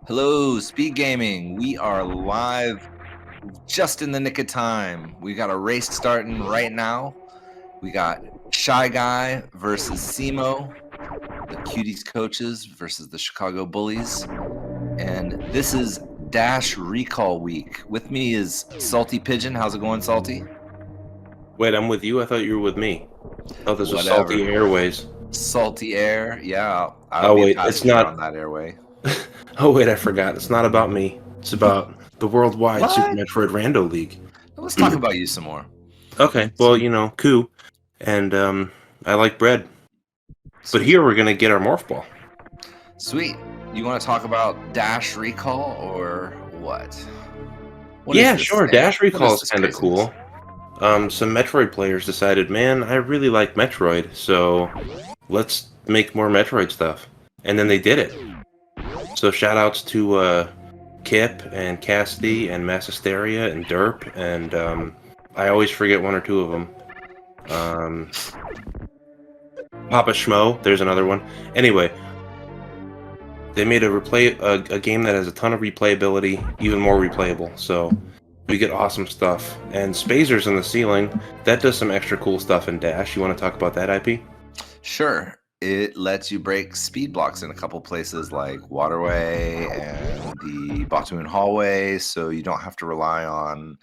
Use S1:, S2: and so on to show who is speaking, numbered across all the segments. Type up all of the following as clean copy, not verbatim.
S1: Hello, Speed Gaming. We are live just in the nick of time. We got a race starting right now. We got Shy Guy versus Simo, the Cuties coaches versus the Chicago Bullies. And this is Dash Recall Week. With me is Salty Pigeon. How's it going, Salty?
S2: Wait, I'm with you? I thought you were with me. Oh, this was
S1: Whatever.
S2: Salty Airways.
S1: Salty Air, yeah.
S2: Oh, wait, it's not
S1: on that airway.
S2: Oh, wait, I forgot. It's not about me. It's about the worldwide Super Metroid Rando League.
S1: Let's talk about you some more.
S2: Okay, well, you know, Coo, and I like bread. Sweet. But here we're going to get our Morph Ball.
S1: Sweet. You want to talk about Dash Recall or what?
S2: Yeah, sure. Dash Recall is kind of cool. Some Metroid players decided, man, I really like Metroid, so let's make more Metroid stuff. And then they did it. So shout outs to Kip and Cassidy and Massisteria and Derp, and I always forget one or two of them. Papa Schmo, there's another one. Anyway, they made a game that has a ton of replayability, even more replayable, so we get awesome stuff. And Spazers in the ceiling, that does some extra cool stuff in Dash. You want to talk about that, IP?
S1: Sure. It lets you break speed blocks in a couple places like Waterway and the Batoon Hallway, so you don't have to rely on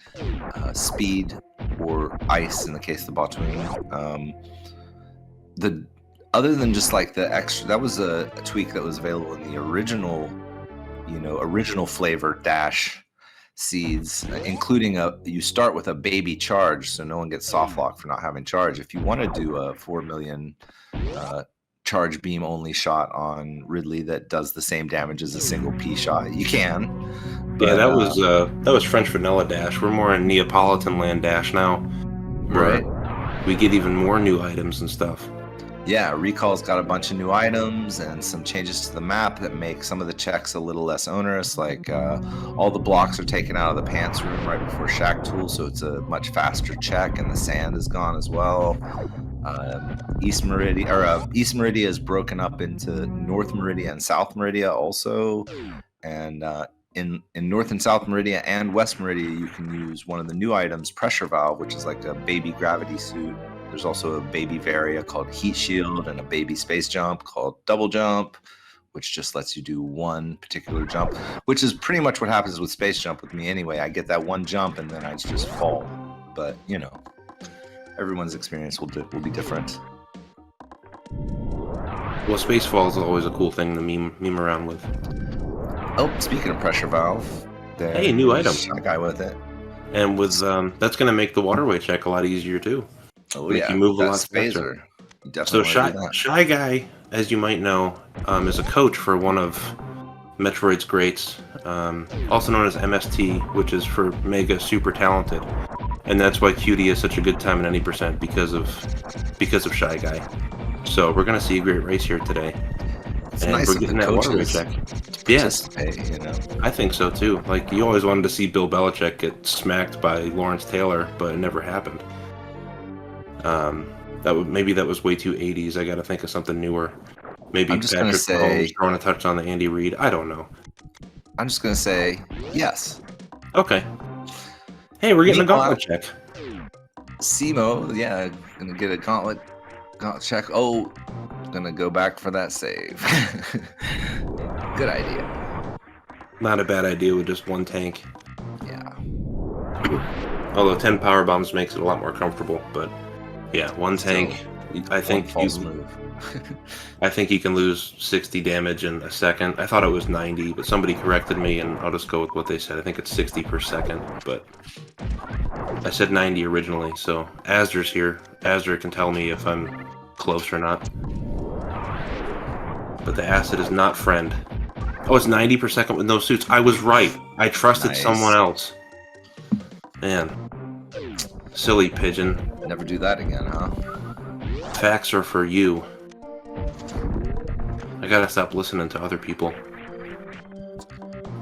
S1: speed or ice in the case of the Batoon. Other than just like the extra, that was a tweak that was available in the original, original flavor Dash seeds, including you start with a baby charge, so no one gets soft lock for not having charge. If you want to do a 4 million charge beam only shot on Ridley that does the same damage as a single P shot, you can.
S2: But, yeah, that was French vanilla Dash. We're more in Neapolitan land Dash now.
S1: Right.
S2: We get even more new items and stuff.
S1: Yeah, Recall's got a bunch of new items and some changes to the map that make some of the checks a little less onerous, like all the blocks are taken out of the pants room right before Shack Tool, so it's a much faster check, and the sand is gone as well. East Meridia is broken up into North Meridia and South Meridia also, and in North and South Meridia and West Meridia you can use one of the new items, Pressure Valve, which is like a baby gravity suit. There's also a baby Varia called Heat Shield and a baby Space Jump called Double Jump, which just lets you do one particular jump, which is pretty much what happens with Space Jump with me anyway. I get that one jump and then I just fall. But, everyone's experience will be different.
S2: Well, Space Fall is always a cool thing to meme around with.
S1: Oh, speaking of Pressure Valve,
S2: hey, new item.
S1: Shy Guy with it.
S2: And with that's going to make the Waterway check a lot easier too.
S1: Oh yeah,
S2: you move a lot faster. So Shy Guy, as you might know, is a coach for one of Metroid's greats, also known as MST, which is for Mega Super Talented, and that's why Cutie is such a good time at any percent because of Shy Guy. So we're gonna see a great race here today,
S1: it's
S2: and
S1: nice
S2: we're getting that Waterway check. Yes, I think so too. Like, you always wanted to see Bill Belichick get smacked by Lawrence Taylor, but it never happened. Maybe that was way too 80s. I gotta think of something newer. Maybe Patrick Mahomes throwing a touchdown to Andy Reid. I don't know.
S1: I'm just gonna say yes.
S2: Okay. Hey, we're getting a gauntlet check.
S1: Simo, yeah, gonna get a gauntlet check. Oh, gonna go back for that save. Good idea.
S2: Not a bad idea with just one tank.
S1: Yeah.
S2: Although 10 power bombs makes it a lot more comfortable, but yeah, one tank. I think I think you can lose 60 damage in a second. I thought it was 90, but somebody corrected me, and I'll just go with what they said. I think it's 60 per second, but I said 90 originally, so Azur's here. Azur can tell me if I'm close or not. But the acid is not friend. Oh, it's 90 per second with no suits. I was right. I trusted someone else. Man. Silly pigeon.
S1: Never do that again, huh?
S2: Facts are for you. I gotta stop listening to other people.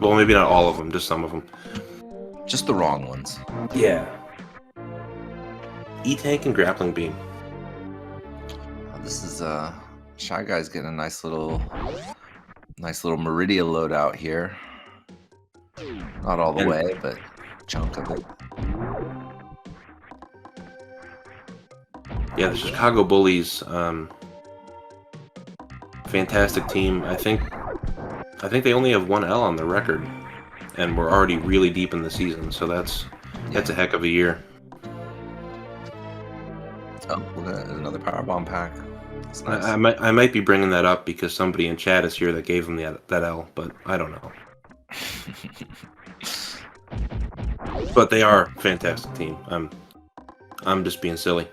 S2: Well, maybe not all of them, just some of them.
S1: Just the wrong ones.
S2: Yeah. E-Tank and Grappling Beam.
S1: Shy Guy's getting a nice little Meridia loadout here. Not all the way, but a chunk of it.
S2: Yeah, the Chicago Bullies, fantastic team. I think they only have 1 L on their record, and we're already really deep in the season. So that's a heck of a year.
S1: Oh, look at that. There's another Powerbomb pack. That's nice.
S2: I might be bringing that up because somebody in chat is here that gave them that L, but I don't know. But they are a fantastic team. I'm just being silly.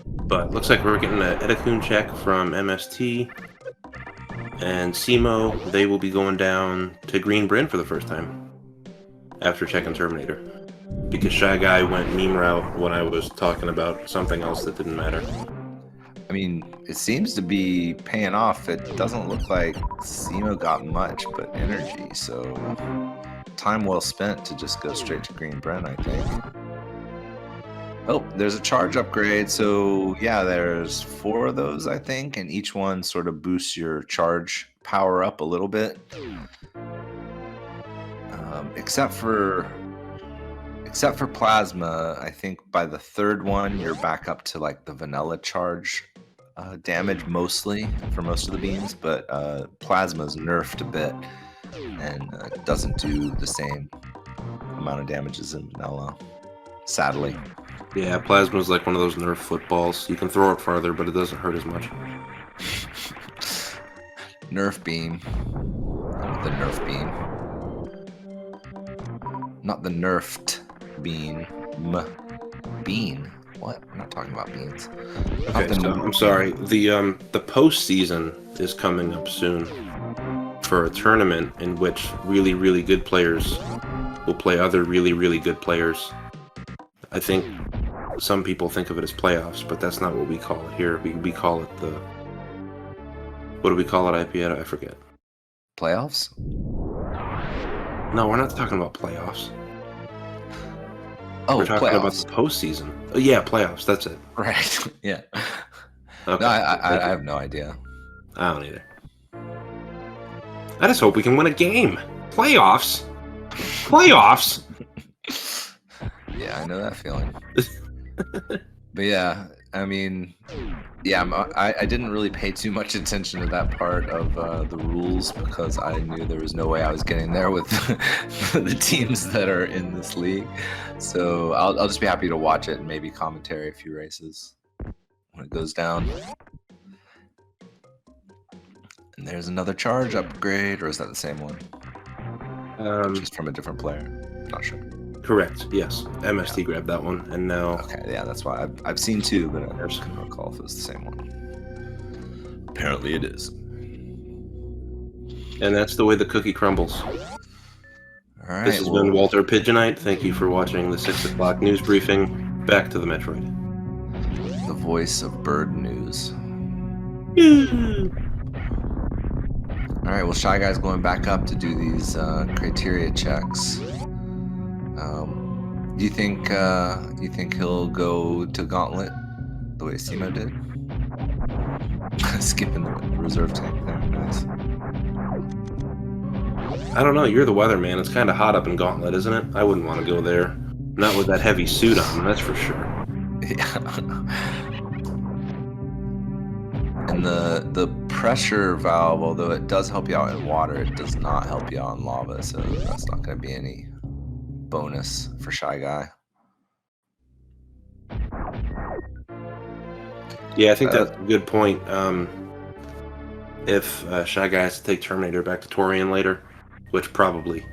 S2: But looks like we're getting an Edakun check from MST. And Simo, they will be going down to Green Bryn for the first time after checking Terminator. Because Shy Guy went meme route when I was talking about something else that didn't matter.
S1: I mean, it seems to be paying off. It doesn't look like Simo got much but energy, so time well spent to just go straight to Green Bryn, I think. Oh, there's a charge upgrade, so yeah, there's 4 of those, I think, and each one sort of boosts your charge power up a little bit. Except for Plasma, I think by the 3rd one, you're back up to like the vanilla charge damage mostly for most of the beams, but Plasma's nerfed a bit and doesn't do the same amount of damage as in vanilla, sadly.
S2: Yeah, Plasma's like one of those Nerf footballs. You can throw it farther, but it doesn't hurt as much.
S1: Nerf beam. Not the Nerf beam. Not the nerfed bean. Bean. What? I'm not talking about beans.
S2: Okay, so I'm sorry. The postseason is coming up soon for a tournament in which really, really good players will play other really, really good players. I think some people think of it as playoffs, but that's not what we call it here. We call it the... What do we call it, IPA? I forget.
S1: Playoffs?
S2: No, we're not talking about playoffs.
S1: Oh,
S2: we're talking
S1: playoffs.
S2: about the postseason. Oh, yeah, playoffs. That's it.
S1: Right. Yeah.
S2: Okay.
S1: No, I have no idea.
S2: I don't either. I just hope we can win a game. Playoffs? Playoffs?
S1: Yeah, I know that feeling. But yeah, I mean, yeah, I didn't really pay too much attention to that part of the rules because I knew there was no way I was getting there with the teams that are in this league. So I'll just be happy to watch it and maybe commentary a few races when it goes down. And there's another charge upgrade, or is that the same one? Just from a different player. Not sure.
S2: Correct. Yes, MST grabbed that one, and now.
S1: Okay, yeah, that's why I've seen 2, but I just couldn't recall if it was the same one. Apparently, it is.
S2: And that's the way the cookie crumbles.
S1: All right.
S2: This has been Walter Pigeonite. Thank you for watching the 6 o'clock news briefing. Back to the Metroid.
S1: The voice of bird news. All right. Well, Shy Guy's going back up to do these criteria checks. Do you think he'll go to Gauntlet the way Simo did? Skipping the reserve tank there. Nice.
S2: I don't know. You're the weatherman. It's kind of hot up in Gauntlet, isn't it? I wouldn't want to go there. Not with that heavy suit on, that's for sure.
S1: Yeah. And the pressure valve, although it does help you out in water, it does not help you out in lava, so that's not going to be any bonus for Shy Guy.
S2: Yeah, I think that's a good point. If Shy Guy has to take Terminator back to Torian later, which probably,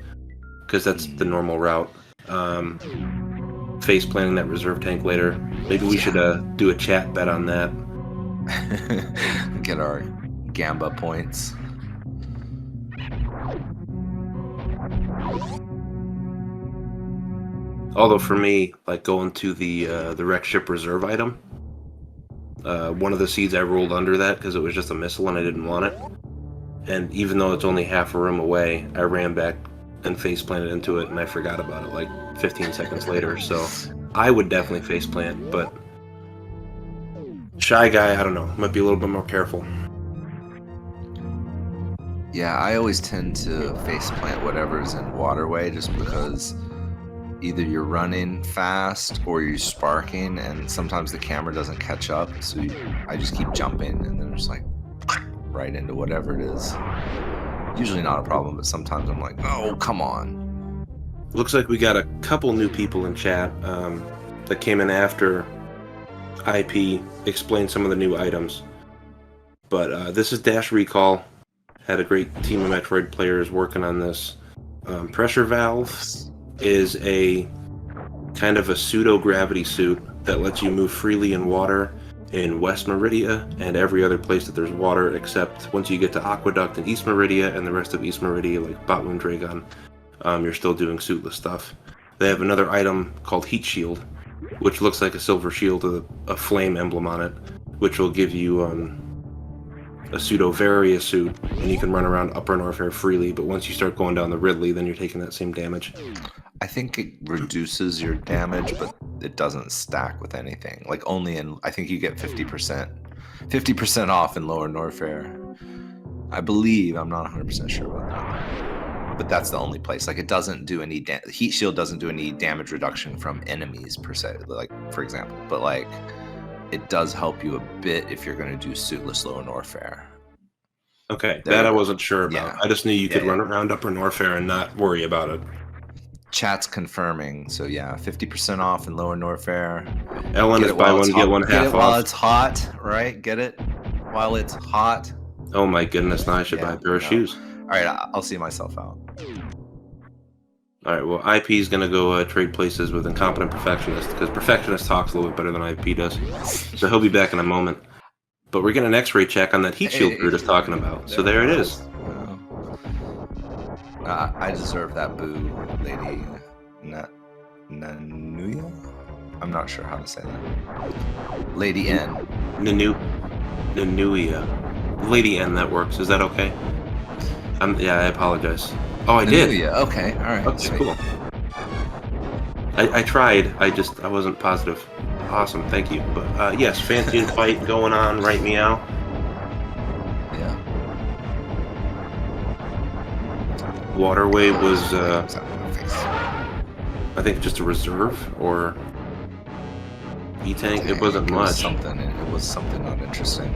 S2: because that's the normal route. Face planting that reserve tank later. Maybe we should do a chat bet on that.
S1: Get our Gamba points.
S2: Although for me, like going to the wreck ship reserve item, one of the seeds I rolled under that because it was just a missile and I didn't want it. And even though it's only half a room away, I ran back and face planted into it and I forgot about it like 15 seconds later. So I would definitely face plant, but Shy Guy, I don't know, might be a little bit more careful.
S1: Yeah, I always tend to face plant whatever's in waterway just because either you're running fast or you're sparking, and sometimes the camera doesn't catch up. So I just keep jumping and then just like right into whatever it is. Usually not a problem, but sometimes I'm like, oh, come on.
S2: Looks like we got a couple new people in chat that came in after IP explained some of the new items. But this is Dash Recall. Had a great team of Metroid players working on this. Pressure Valve is a kind of a pseudo-gravity suit that lets you move freely in water in West Meridia and every other place that there's water, except once you get to Aqueduct in East Meridia and the rest of East Meridia, like Botwoon Dragon, you're still doing suitless stuff. They have another item called Heat Shield, which looks like a silver shield with a flame emblem on it, which will give you a pseudo-Varia suit, and you can run around Upper Norfair freely, but once you start going down the Ridley, then you're taking that same damage.
S1: I think it reduces your damage, but it doesn't stack with anything. Like only in, I think you get 50% off in Lower Norfair. I believe, I'm not 100% sure about that. But that's the only place. Like it doesn't do any, Heat Shield doesn't do any damage reduction from enemies per se, like for example, but like, it does help you a bit if you're going to do suitless Lower Norfair.
S2: Okay, that I wasn't sure about.
S1: Yeah.
S2: I just knew you could run around Upper Norfair and not worry about it.
S1: Chat's confirming, so yeah, 50% off in Lower Norfair.
S2: Ellen is buy one, get one half off.
S1: While it's hot, right? Get it while it's hot.
S2: Oh my goodness, now I should buy a pair of shoes.
S1: All right, I'll see myself out.
S2: All right, well, IP is going to go trade places with Incompetent Perfectionist, because Perfectionist talks a little bit better than IP does. So he'll be back in a moment. But we're getting an X-ray check on that heat shield we were just talking about. So there it is.
S1: I deserve that boo, Lady Nanuya? I'm not sure how to say that. Lady N.
S2: Nanuya. Lady N, that works. Is that okay? Yeah, I apologize. Oh, I did.
S1: Okay, all right.
S2: Okay, sweet. Cool. I tried. I wasn't positive. Awesome, thank you. But yes, Fantian fight going on. Right, meow.
S1: Yeah.
S2: Waterway was, I think, just a reserve or E-tank. It wasn't much.
S1: It was something not interesting.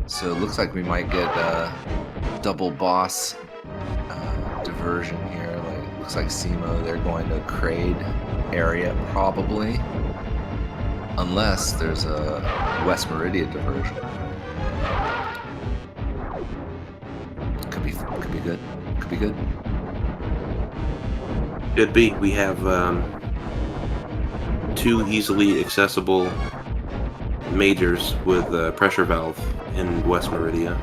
S1: So it looks like we might get a double boss diversion here. Like, looks like SEMO, they're going to Kraid area probably, unless there's a West Meridia diversion. Could be good. Could be good.
S2: Could be. We have 2 easily accessible majors with Pressure Valve in West Meridia.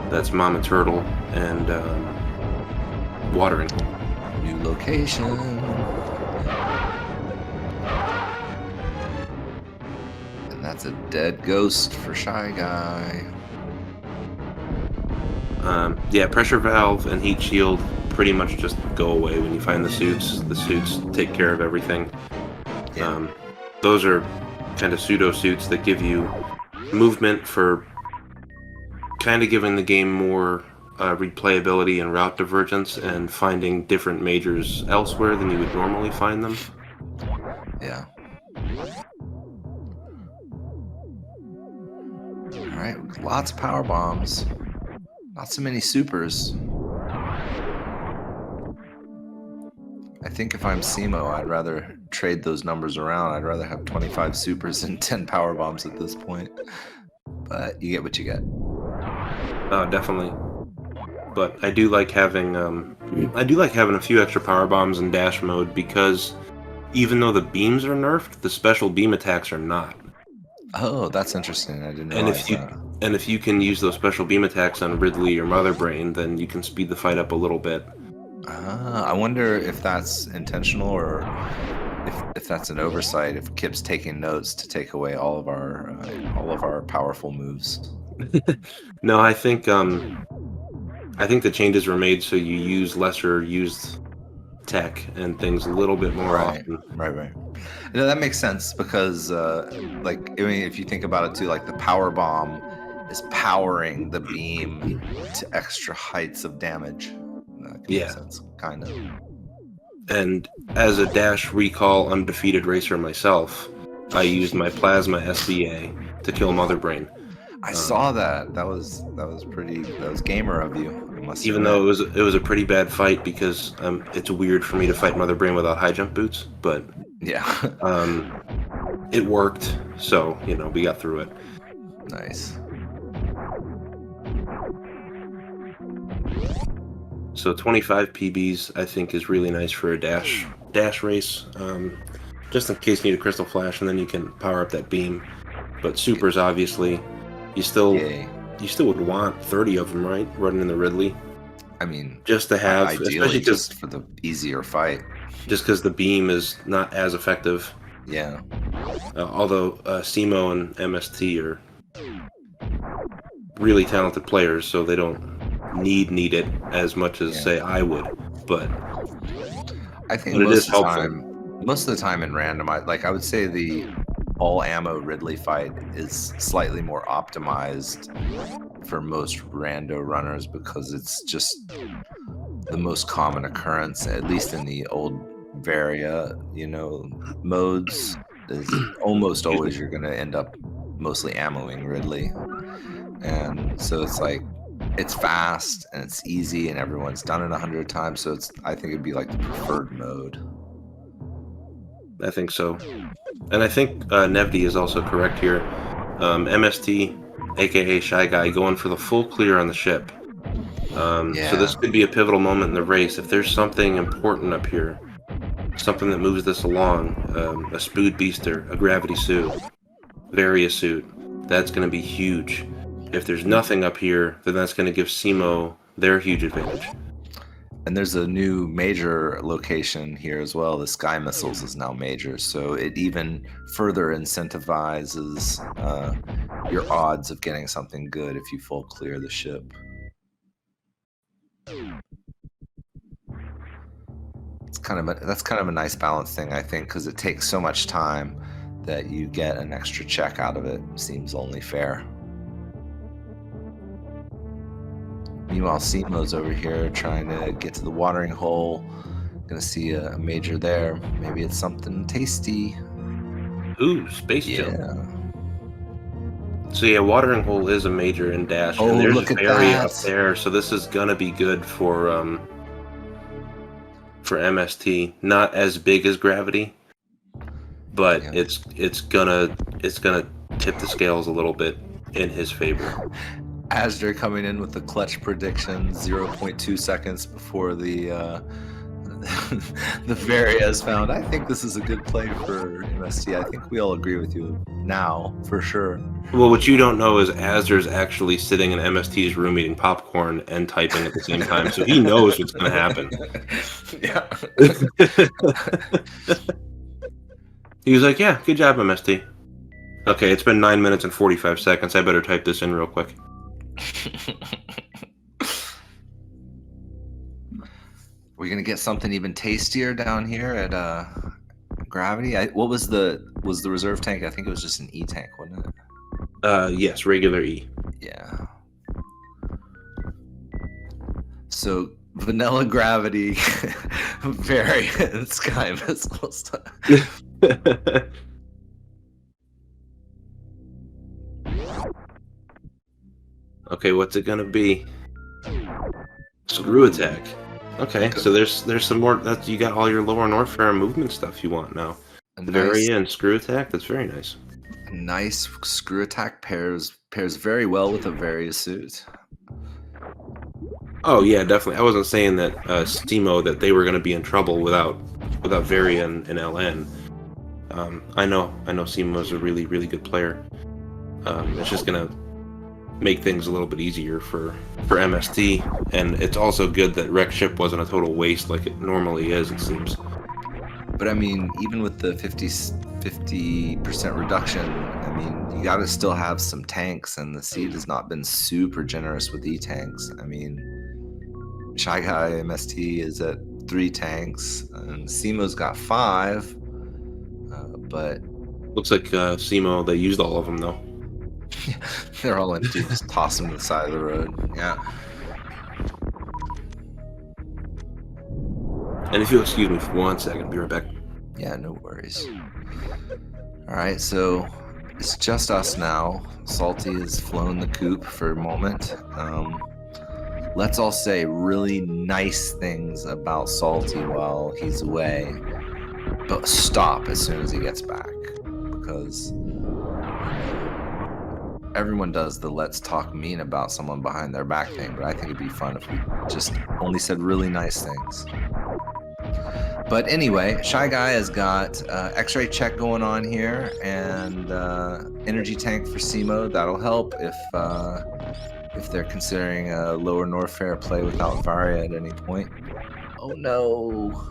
S2: That's Mama Turtle and Watering.
S1: New location. And that's a dead ghost for Shy Guy.
S2: Yeah, Pressure Valve and Heat Shield pretty much just go away when you find the suits. The suits take care of everything.
S1: Yeah.
S2: Those are kind of pseudo suits that give you movement for kind of giving the game more replayability and route divergence and finding different majors elsewhere than you would normally find them.
S1: Yeah. Alright, lots of power bombs. Not so many supers. I think if I'm SEMO, I'd rather trade those numbers around. I'd rather have 25 supers and 10 power bombs at this point. But you get what you get.
S2: Oh, definitely. But I do like having a few extra power bombs in dash mode because even though the beams are nerfed, the special beam attacks are not.
S1: Oh, that's interesting. I didn't realize that.
S2: And if you can use those special beam attacks on Ridley or Mother Brain, then you can speed the fight up a little bit.
S1: I wonder if that's intentional or if that's an oversight. If Kip's taking notes to take away all of our powerful moves.
S2: No, I think the changes were made so you use lesser used tech and things a little bit more often.
S1: Right. No, that makes sense because, like, I mean, if you think about it too, like the power bomb is powering the beam to extra heights of damage. That can make sense, kind of.
S2: And as a dash recall undefeated racer myself, I used my plasma SBA to kill Mother Brain.
S1: I saw that. That was gamer of you.
S2: Even though it was a pretty bad fight because it's weird for me to fight Mother Brain without high jump boots, but it worked. So we got through it.
S1: Nice.
S2: So 25 PBs I think is really nice for a dash race. Just in case you need a crystal flash, and then you can power up that beam. But supers, obviously, you still would want 30 of them, right? Running in the Ridley.
S1: I mean,
S2: just to have,
S1: ideally, just for the easier fight.
S2: Just because the beam is not as effective.
S1: Yeah.
S2: Although Simo and MST are really talented players, so they don't need it as much as say I would. But
S1: I think most of the time in random, I would say the all ammo Ridley fight is slightly more optimized for most rando runners because it's just the most common occurrence, at least in the old Varia, modes, is almost always you're going to end up mostly ammoing Ridley. And so it's like, it's fast and it's easy and everyone's done it 100 times. So I think it'd be like the preferred mode.
S2: I think so. And I think Nevdi is also correct here. MST, aka Shy Guy, going for the full clear on the ship. So this could be a pivotal moment in the race. If there's something important up here, something that moves this along, a Spood Beaster, a Gravity Suit, Varia Suit, that's going to be huge. If there's nothing up here, then that's going to give Simo their huge advantage.
S1: And there's a new major location here as well. The Sky Missiles is now major, so it even further incentivizes your odds of getting something good if you full clear the ship. That's kind of a nice balance thing, I think, because it takes so much time that you get an extra check out of it. Seems only fair. Meanwhile, Simo's over here trying to get to the watering hole. Gonna see a major there. Maybe it's something tasty.
S2: Ooh, space jump. So yeah, watering hole is a major in dash, and there's Varia up there. So this is gonna be good for MST. Not as big as Gravity, but it's gonna tip the scales a little bit in his favor.
S1: Asder coming in with the clutch prediction 0.2 seconds before the the Varia is found. I think this is a good play for MST. I think we all agree with you now, for sure.
S2: Well, what you don't know is Asder's actually sitting in MST's room eating popcorn and typing at the same time, so he knows what's going to happen.
S1: Yeah.
S2: He was like, yeah, good job, MST. Okay, it's been 9 minutes and 45 seconds. I better type this in real quick.
S1: We're gonna get something even tastier down here at Gravity. What was the reserve tank? I think it was just an E tank, wasn't it?
S2: Yes, regular E.
S1: Yeah. So vanilla Gravity, variant Sky Missiles.
S2: Okay, what's it gonna be? Screw attack. Okay, so there's some more. You got all your lower Norfair movement stuff you want now. Varia and screw attack. That's very nice.
S1: Nice screw attack pairs very well with a Varia suit.
S2: Oh yeah, definitely. I wasn't saying that Simo that they were going to be in trouble without Varia and LN. I know Simo's a really good player. It's just gonna make things a little bit easier for MST, and it's also good that Wreck Ship wasn't a total waste like it normally is, it seems.
S1: But I mean, even with the 50% reduction, I mean, you gotta still have some tanks, and the seed has not been super generous with E-tanks. I mean, Shy Guy MST is at 3 tanks, and Simo's got 5. But
S2: looks like Simo, they used all of them though.
S1: they're all empty. Just toss them to the side of the road. Yeah.
S2: And if you'll excuse me for 1 second, be right back.
S1: Yeah, no worries. All right, so it's just us now. Salty has flown the coop for a moment. Let's all say really nice things about Salty while he's away, but stop as soon as he gets back, because everyone does the let's talk mean about someone behind their back thing, but I think it'd be fun if we just only said really nice things. But anyway, Shy Guy has got X-ray check going on here, and energy tank for Simo. That'll help if they're considering a lower Norfair play without Varia at any point. Oh no!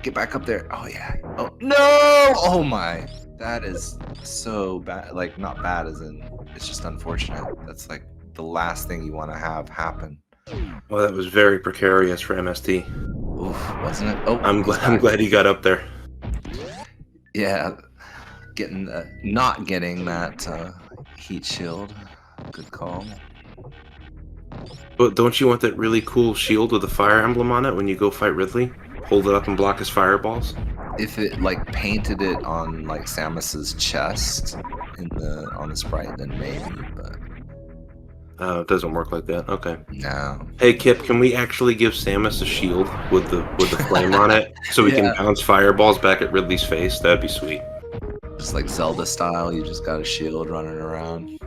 S1: Get back up there! Oh yeah! Oh no! Oh my! That is so bad. Like, not bad as in it's just unfortunate. That's like the last thing you want to have happen.
S2: Well, that was very precarious for MST.
S1: Oof, wasn't it? Oh,
S2: I'm glad he got up there.
S1: Yeah, not getting that heat shield. Good call.
S2: But don't you want that really cool shield with a fire emblem on it when you go fight Ridley? Hold it up and block his fireballs?
S1: If it like painted it on like Samus's chest on the sprite, then maybe, but
S2: it doesn't work like that. Okay.
S1: no.
S2: Hey Kip, can we actually give Samus a shield with the flame on it so we can bounce fireballs back at Ridley's face? That'd be sweet.
S1: Just like Zelda style, you just got a shield running around.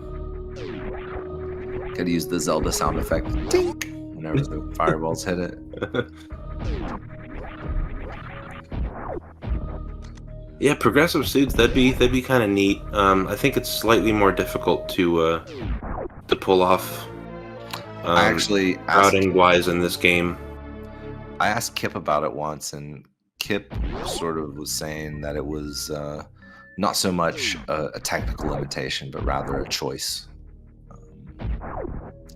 S1: Could use the Zelda sound effect, tink, whenever the fireballs hit it.
S2: Yeah, progressive suits, that'd be kind of neat. I think it's slightly more difficult to pull off.
S1: I actually
S2: routing wise in this game.
S1: I asked Kip about it once, and Kip sort of was saying that it was not so much a technical limitation, but rather a choice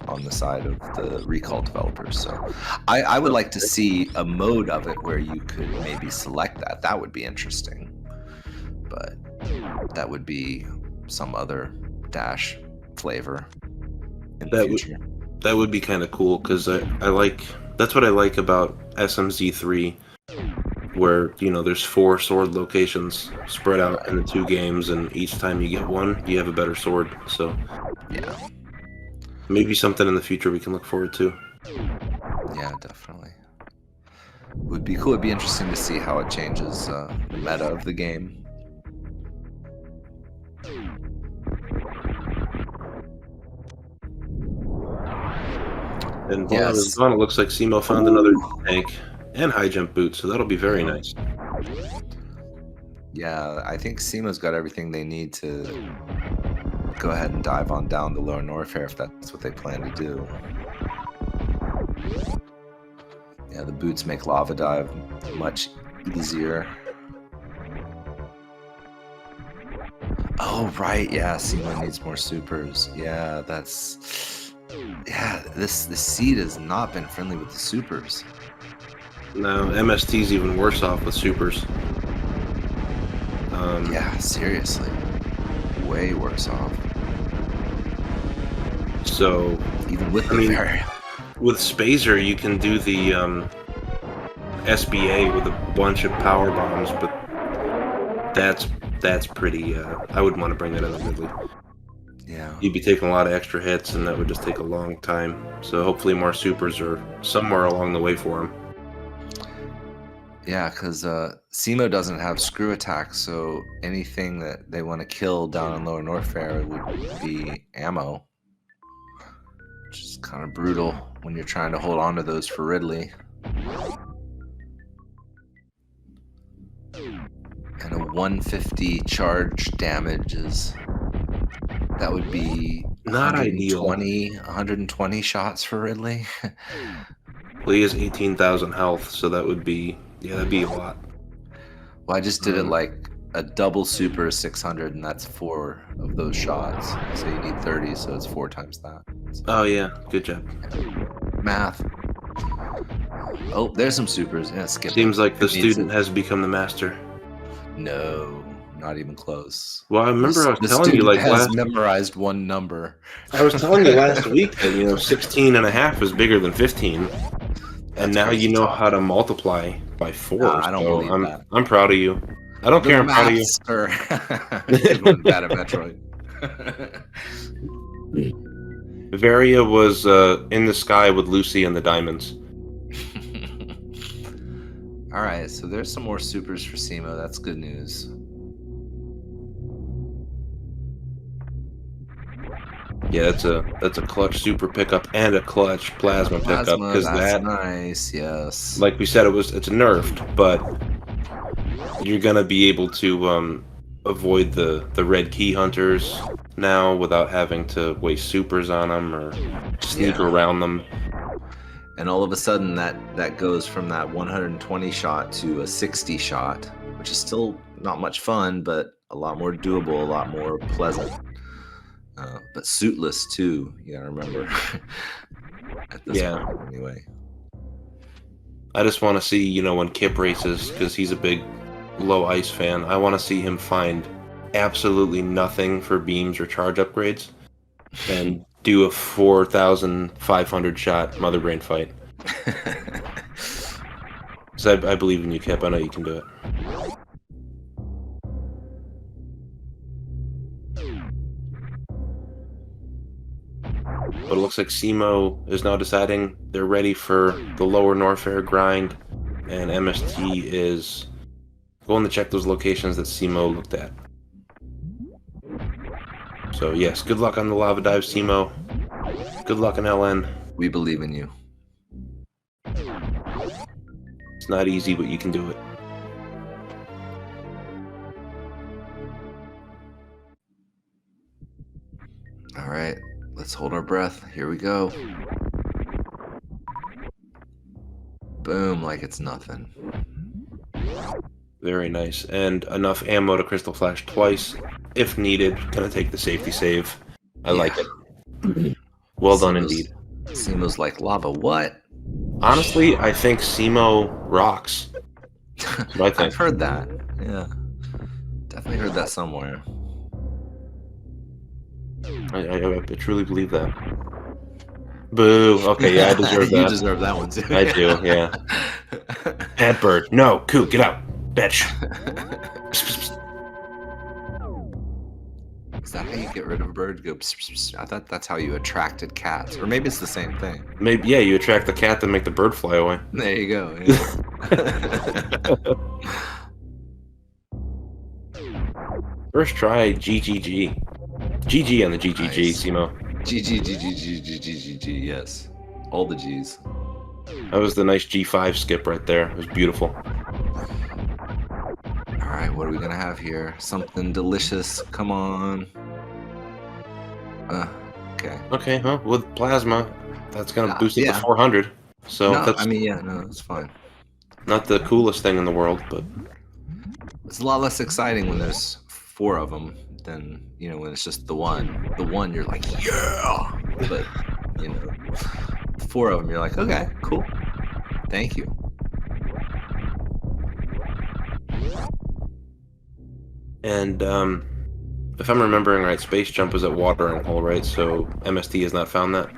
S1: on the side of the Recall developers. So I would like to see a mode of it where you could maybe select that. That would be interesting. But that would be some other Dash flavor in the future.
S2: That would be kind of cool, because that's what I like about SMZ3, where there's 4 sword locations spread out in the 2 games, and each time you get one, you have a better sword. So
S1: yeah,
S2: maybe something in the future we can look forward to.
S1: Yeah, definitely. Would be cool. It'd be interesting to see how it changes the meta of the game.
S2: And while I was gone, it looks like Simo found another tank and high jump boot, so that'll be very nice.
S1: Yeah, I think Simo's got everything they need to go ahead and dive on down to Lower Norfair if that's what they plan to do. Yeah, the boots make lava dive much easier. Oh, right, yeah, Simo needs more supers. Yeah, this seed has not been friendly with the supers.
S2: No, MST's even worse off with supers.
S1: Yeah, seriously. Way worse off.
S2: So,
S1: even with the variant.
S2: With Spazer, you can do the SBA with a bunch of power bombs, but that's pretty. I wouldn't want to bring that in the Ridley.
S1: Yeah.
S2: You'd be taking a lot of extra hits, and that would just take a long time. So hopefully more supers are somewhere along the way for him.
S1: Yeah, because Simo doesn't have screw attack, so anything that they want to kill down in Lower Norfair would be ammo. Which is kind of brutal when you're trying to hold on to those for Ridley. And a 150 charge damage that would be
S2: not ideal.
S1: 120 shots for Ridley.
S2: Well, he has 18,000 health, so that would be, that'd be a lot.
S1: Well, I just did it like a double super 600, and that's 4 of those shots. So you need 30, so it's 4 times that.
S2: Oh yeah, good job.
S1: Math. Oh, there's some supers. Yeah, skip.
S2: Seems like the
S1: It needs
S2: student has become the master.
S1: No, not even close.
S2: Well, I remember I was
S1: The
S2: telling you
S1: student
S2: like
S1: has
S2: last.
S1: memorized one number.
S2: I was telling you last week that 16 and a half is bigger than 15, and now you know how to multiply by 4.
S1: Nah, I don't believe that.
S2: I'm proud of you. I don't care. I'm proud of you.
S1: Everyone's bad at Metroid.
S2: Varia was in the sky with Lucy and the diamonds.
S1: All right, so there's some more supers for Simo. That's good news.
S2: Yeah, that's a clutch super pickup and a clutch plasma pickup, because
S1: that's nice. Yes.
S2: Like we said, it's nerfed, but you're gonna be able to avoid the red key hunters now without having to waste supers on them or sneak around them.
S1: And all of a sudden, that goes from that 120 shot to a 60 shot, which is still not much fun, but a lot more doable, a lot more pleasant. But suitless too, you gotta remember. At this point, anyway.
S2: I just want to see, when Kip races, because he's a big low ice fan. I want to see him find absolutely nothing for beams or charge upgrades, and do a 4,500 shot Mother Brain fight. So I believe in you, Kip. I know you can do it. But it looks like Simo is now deciding they're ready for the lower Norfair grind, and MST is going to check those locations that Simo looked at. So yes, good luck on the lava dive, Simo. Good luck in LN.
S1: We believe in you.
S2: It's not easy, but you can do it.
S1: All right, let's hold our breath. Here we go. Boom, like it's nothing.
S2: Very nice. And enough ammo to Crystal Flash twice, if needed. Gonna take the safety save. I like it. Well done indeed.
S1: Simo's like, lava what?
S2: Honestly, I think Simo rocks. I think.
S1: I've heard that. Yeah. Definitely heard that somewhere.
S2: I truly believe that. Boo. Okay, yeah, I deserve that.
S1: You deserve that one too.
S2: I do, yeah. Bad bird. No, Coo, get out. Bitch.
S1: Is that how you get rid of a bird? Go pss, pss, pss. I thought that's how you attracted cats. Or maybe it's the same thing.
S2: Maybe, yeah, you attract the cat to make the bird fly away.
S1: There you go. Yeah.
S2: First try, GGG. GG on the GGG,
S1: Nice.
S2: Simo.
S1: GG, yes. All the G's.
S2: That was the nice G5 skip right there. It was beautiful.
S1: Alright, what are we gonna have here? Something delicious. Come on. Okay.
S2: Okay, huh? With plasma, that's gonna boost it
S1: yeah.
S2: to 400. So
S1: No,
S2: that's
S1: it's fine.
S2: not the coolest thing in the world, but
S1: It's a lot less exciting when there's 4 of them than, when it's just the one. The one, you're like, yeah! But, 4 of them, you're like, okay, cool. Thank you.
S2: And if I'm remembering right, Space Jump was at Watering Hole, right? So MST has not found that?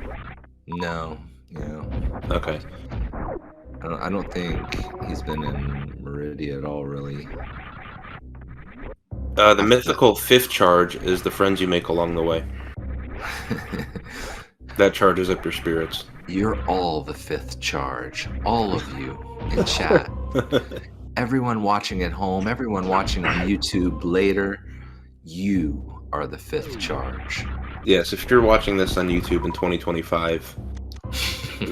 S1: No.
S2: Okay.
S1: I don't think he's been in Meridia at all, really.
S2: The mythical 5th charge is the friends you make along the way. That charges up your spirits.
S1: You're all the 5th charge. All of you in chat. Everyone watching at home, everyone watching on YouTube later, you are the 5th charge.
S2: Yes, if you're watching this on YouTube in 2025,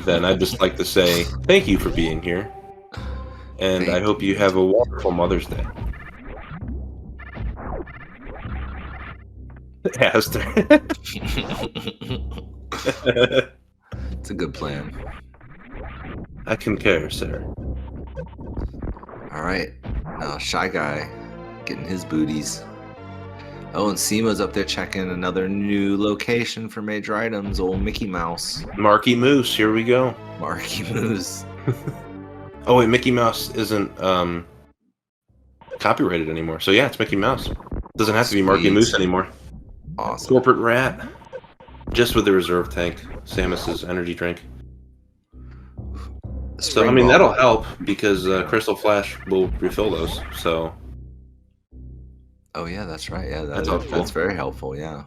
S2: then I'd just like to say thank you for being here. And I hope you have a wonderful Mother's Day. Aster.
S1: It's a good plan.
S2: I concur, sir.
S1: All right, now Shy Guy getting his booties. Oh, and Simo's up there checking another new location for major items. Old Mickey Mouse.
S2: Marky Moose, here we go.
S1: Marky Moose.
S2: Oh wait, Mickey Mouse isn't copyrighted anymore. So yeah, it's Mickey Mouse. Doesn't have to be Marky Moose anymore.
S1: Awesome.
S2: Corporate Rat. Just with the reserve tank. Samus's energy drink. So I mean that'll help because Crystal Flash will refill those. So.
S1: Oh yeah, that's right. Yeah,
S2: that's
S1: very helpful. Yeah.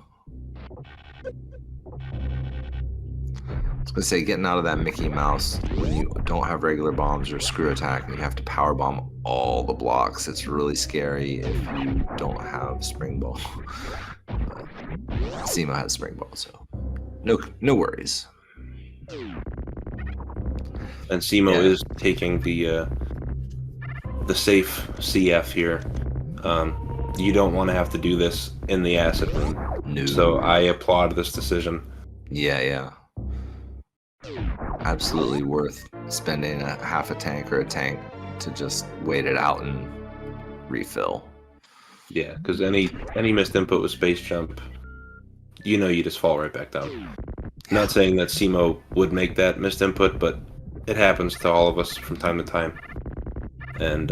S1: I was gonna say, getting out of that Mickey Mouse when you don't have regular bombs or screw attack and you have to power bomb all the blocks. It's really scary if you don't have Spring Ball. But Simo has Spring Ball, so no worries.
S2: And Simo is taking the safe CF here. You don't want to have to do this in the acid room.
S1: No.
S2: So I applaud this decision.
S1: Yeah. Absolutely worth spending a half a tank or a tank to just wait it out and refill.
S2: Yeah, because any missed input with space jump, you just fall right back down. Not saying that Simo would make that missed input, but it happens to all of us from time to time. And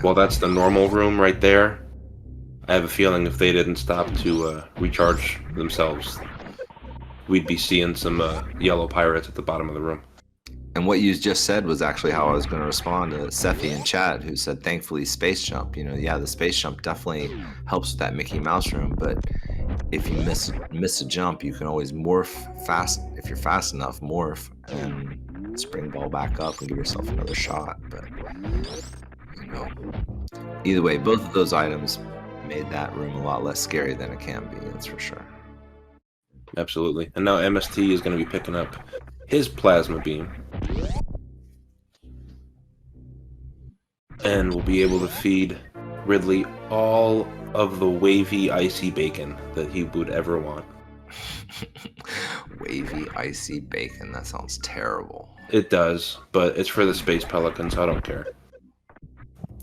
S2: well, that's the normal room right there. I have a feeling if they didn't stop to recharge themselves, we'd be seeing some yellow pirates at the bottom of the room.
S1: And what you just said was actually how I was going to respond to Sephi in chat, who said, thankfully, space jump. The space jump definitely helps with that Mickey Mouse room, but if you miss a jump, you can always morph fast. If you're fast enough, morph and spring ball back up and give yourself another shot. But, either way, both of those items made that room a lot less scary than it can be, that's for sure.
S2: Absolutely. And now MST is going to be picking up his plasma beam. And we'll be able to feed Ridley all of the wavy, icy bacon that he would ever want.
S1: Wavy, icy bacon. That sounds terrible.
S2: It does, but it's for the Space Pelican, so I don't care.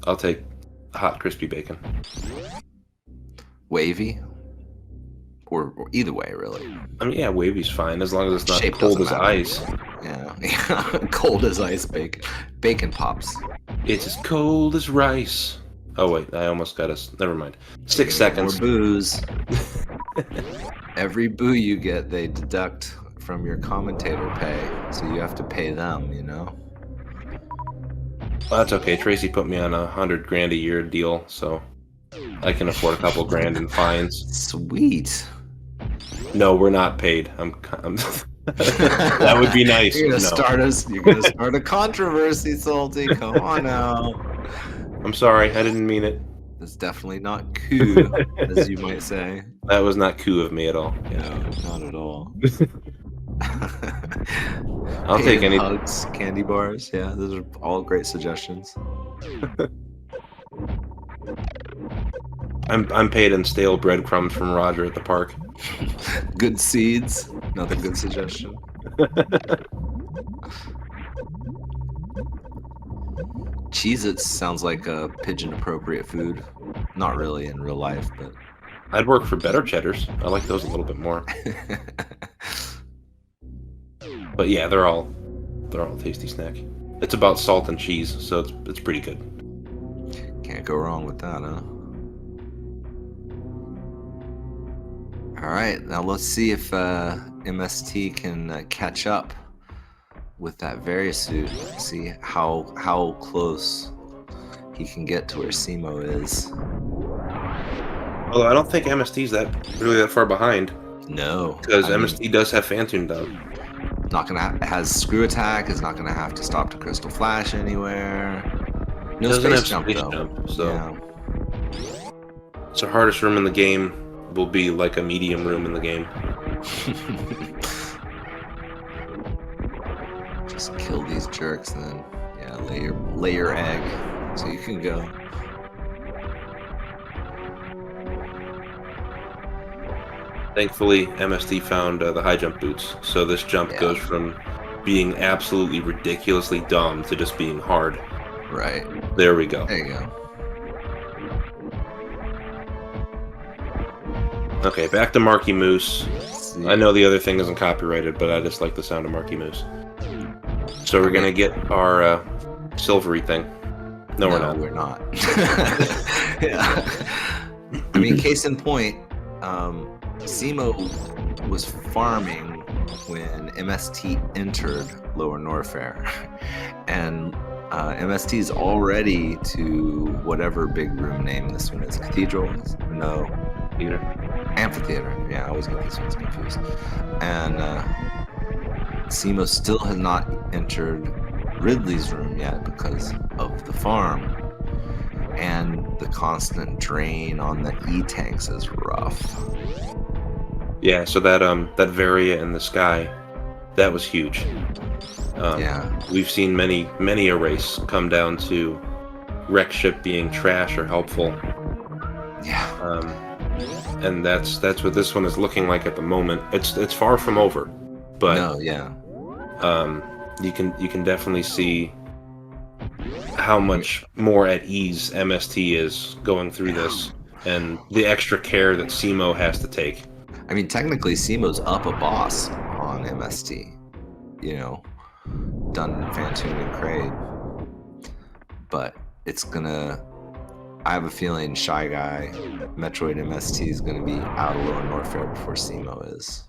S2: I'll take hot, crispy bacon.
S1: Wavy? Or either way, really.
S2: I mean, yeah, wavy's fine, as long as it's not cold as ice.
S1: Yeah, cold as ice bacon. Bacon pops.
S2: It's as cold as rice. Oh, wait, I almost got us. Never mind. 6 seconds.
S1: More booze. Every boo you get, they deduct from your commentator pay, so you have to pay them,
S2: Well, that's okay. Tracy put me on $100,000 a year deal, so I can afford a couple grand in fines.
S1: Sweet.
S2: No, we're not paid. That would be nice.
S1: You're gonna start a controversy, Salty. Come on now.
S2: I'm sorry, I didn't mean it.
S1: That's definitely not cool, as you might say.
S2: That was not cool of me at all.
S1: No, not at all.
S2: I'll take any
S1: hugs, candy bars. Yeah, those are all great suggestions.
S2: I'm paid in stale breadcrumbs from Roger at the park.
S1: Good seeds. Another good suggestion. Cheez-Its sounds like a pigeon-appropriate food. Not really in real life, but...
S2: I'd work for better cheddars. I like those a little bit more. But yeah, they're all a tasty snack. It's about salt and cheese, so it's pretty good.
S1: Can't go wrong with that, huh? All right, now let's see if MST can catch up with that Varisuit. See how close he can get to where Simo is.
S2: Although I don't think MST's really that far behind.
S1: No,
S2: because MST does have Phantom down.
S1: Not gonna has screw attack. Is not gonna have to stop to Crystal Flash anywhere. No space jump though.
S2: So
S1: yeah.
S2: It's the hardest room in the game. Will be like a medium room in the game.
S1: Just kill these jerks and then lay your egg so you can go.
S2: Thankfully, MST found the high jump boots, so this jump goes from being absolutely ridiculously dumb to just being hard.
S1: Right.
S2: There we go.
S1: There you go.
S2: Okay, back to Marky Moose. I know the other thing isn't copyrighted, but I just like the sound of Marky Moose. So we're gonna get our silvery thing. No, we're not.
S1: We're not. Yeah. I mean, case in point, SEMO was farming when MST entered Lower Norfair, and MST is already to whatever big room name this one is. Cathedral? No.
S2: Theater.
S1: Amphitheater. Yeah, I always get these ones confused. And SEMO still has not entered Ridley's room yet because of the farm, and the constant drain on the E-tanks is rough.
S2: Yeah, so that Varia in the sky, that was huge.
S1: Yeah,
S2: we've seen many a race come down to wreck ship being trash or helpful.
S1: Yeah.
S2: And that's what this one is looking like at the moment. It's far from over, but
S1: no, yeah.
S2: You can definitely see how much more at ease MST is going through this, and the extra care that SEMO has to take.
S1: I mean, technically, SEMO's up a boss on MST. You know, done Fantoon and Kraid, but it's gonna. I have a feeling Shy Guy, Metroid MST is gonna be out of Lower Norfair before SEMO is.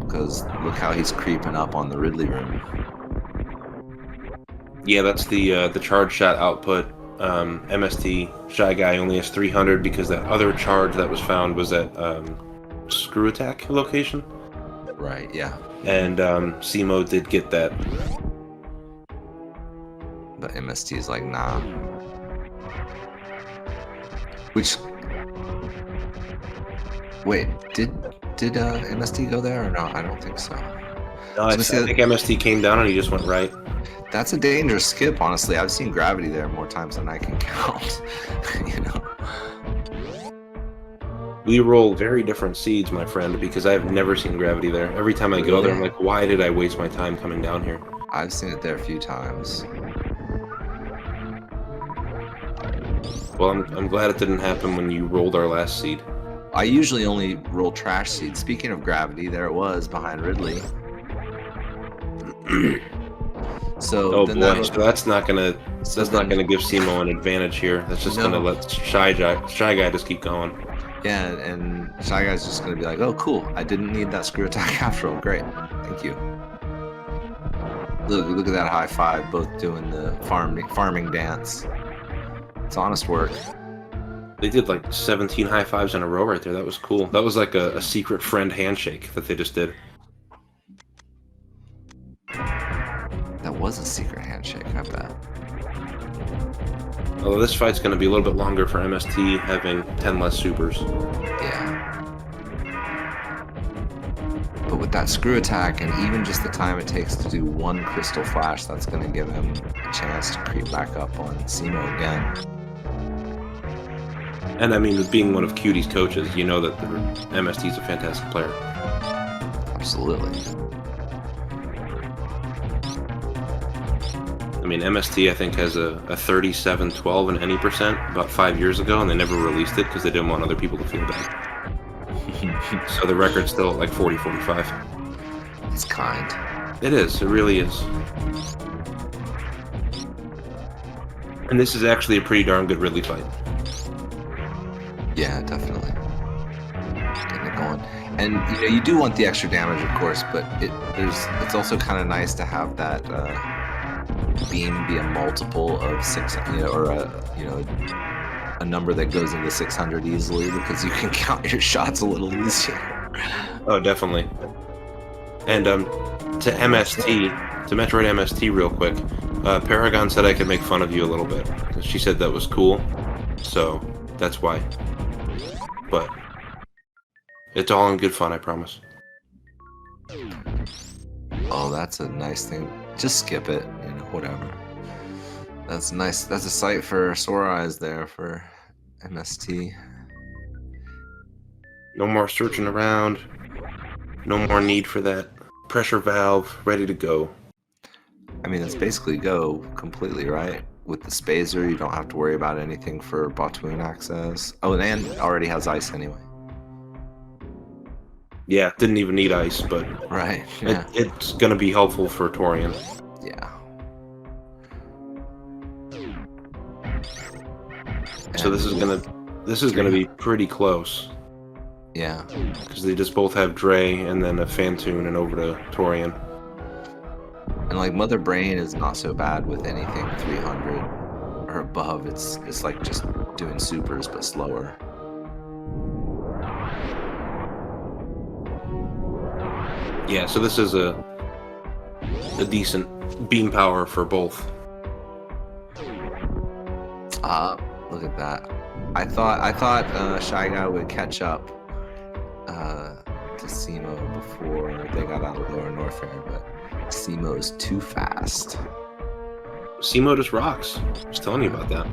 S1: Because look how he's creeping up on the Ridley room.
S2: Yeah, that's the charge shot output. MST Shy Guy only has 300 because that other charge that was found was at Screw Attack location.
S1: Right. Yeah.
S2: And SEMO did get that.
S1: But MST is like, nah. Which. Wait, did MST go there or no? I don't think so.
S2: No, I think MST came down and he just went right.
S1: That's a dangerous skip, honestly. I've seen Gravity there more times than I can count. You know.
S2: We roll very different seeds, my friend, because I've never seen Gravity there. Every time I go there, I'm like, why did I waste my time coming down here?
S1: I've seen it there a few times.
S2: Well, I'm glad it didn't happen when you rolled our last seed.
S1: I usually only roll trash seeds. Speaking of Gravity, there it was behind Ridley. So
S2: that's not gonna give SEMO an advantage here. That's just gonna let Shy Guy just keep going.
S1: Yeah, and Shy Guy's just gonna be like, oh cool, I didn't need that screw attack after all. Great, thank you. Look at that high five, both doing the farming dance. It's honest work.
S2: They did like 17 high fives in a row right there. That was cool. That was like a secret friend handshake that they just did.
S1: That was a secret handshake, I bet.
S2: Although this fight's going to be a little bit longer for MST having 10 less supers.
S1: Yeah. But with that screw attack and even just the time it takes to do one crystal flash, that's going to give him a chance to creep back up on SEMO again.
S2: And I mean, being one of Cutie's coaches, you know that the MST's a fantastic player.
S1: Absolutely.
S2: I mean, MST, I think, has a 37-12 in any percent about 5 years ago, and they never released it because they didn't want other people to feel bad. So the record's still at like 40-45.
S1: It's kind.
S2: It is. It really is. And this is actually a pretty darn good Ridley fight.
S1: Yeah, definitely. Getting it going. And you know, you do want the extra damage, of course, but it's also kind of nice to have that beam be a multiple of 600, or a number that goes into 600 easily, because you can count your shots a little easier.
S2: Oh, definitely. And to MST, to Metroid MST real quick, Paragon said I could make fun of you a little bit. She said that was cool, so that's why. But it's all in good fun, I promise.
S1: Oh, that's a nice thing. Just skip it, whatever. That's nice. That's a sight for sore eyes there for MST.
S2: No more searching around. No more need for that pressure valve. Ready to go.
S1: I mean, it's basically go completely, right? With the Spazer, you don't have to worry about anything for Batoon access. Oh, and already has ice anyway.
S2: Yeah, didn't even need ice, but
S1: right. Yeah.
S2: it's going to be helpful for Torian.
S1: Yeah.
S2: So this is gonna be pretty close.
S1: Yeah.
S2: Because they just both have Dre and then a Phantoon and over to Torian.
S1: And like Mother Brain is not so bad with anything 300 or above. It's like just doing supers but slower.
S2: Yeah, so this is a decent beam power for both.
S1: Look at that. I thought Shy Guy would catch up to Simo before they got out of Lower Norfair, but Simo is too fast.
S2: Simo just rocks. I was telling you about that.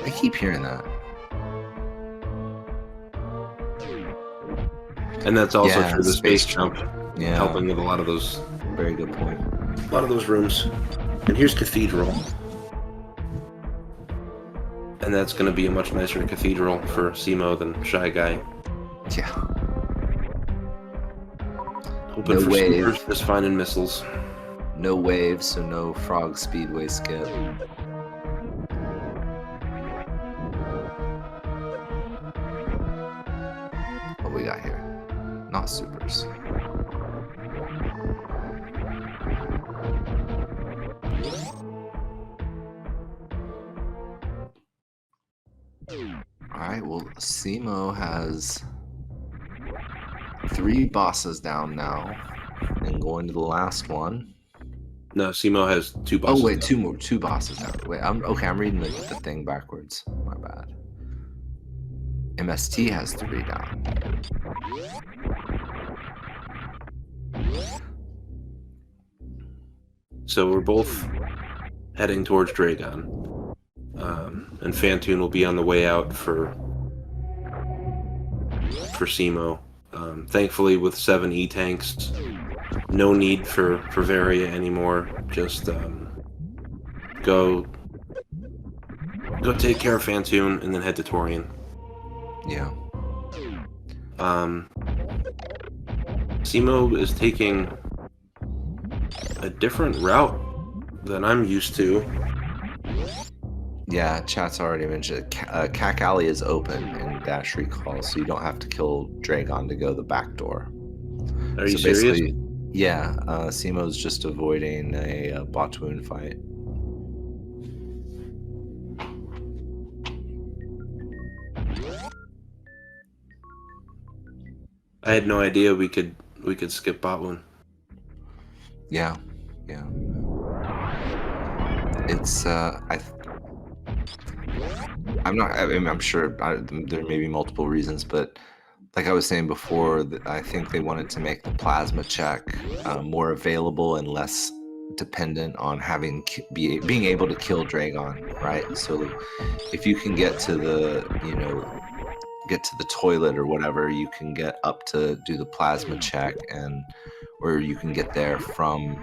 S1: I keep hearing that.
S2: And that's also true. The space jump,
S1: yeah,
S2: helping with a lot of those.
S1: Very good point.
S2: A lot of those rooms. And here's Cathedral. And that's going to be a much nicer Cathedral for Simo than Shy Guy.
S1: Yeah.
S2: Hoping for supers, just finding missiles.
S1: No waves, so no frog speedway skip. What we got here? Not supers. Alright, well, Simo has 3 bosses down now, and going to the last one.
S2: No, Simo has 2 bosses.
S1: Oh wait, down. 2 bosses now. Wait, I'm reading the thing backwards. My bad. MST has 3 down.
S2: So we're both heading towards Dragon. And Phantoon will be on the way out for Simo. Thankfully, with 7 E-tanks, no need for Varia anymore. Just go take care of Phantoon and then head to Torian.
S1: Yeah.
S2: Simo is taking a different route than I'm used to.
S1: Yeah, chat's already mentioned Cack Alley is open in Dash Recall, so you don't have to kill Dragon to go the back door.
S2: Are you serious?
S1: Yeah, Simo's just avoiding a Botwoon fight.
S2: I had no idea we could skip Botwoon.
S1: Yeah, yeah. It's I'm sure there may be multiple reasons, but like I was saying before, I think they wanted to make the plasma check more available and less dependent on being able to kill Dragon, right? So if you can get to the toilet or whatever, you can get up to do the plasma check, or you can get there from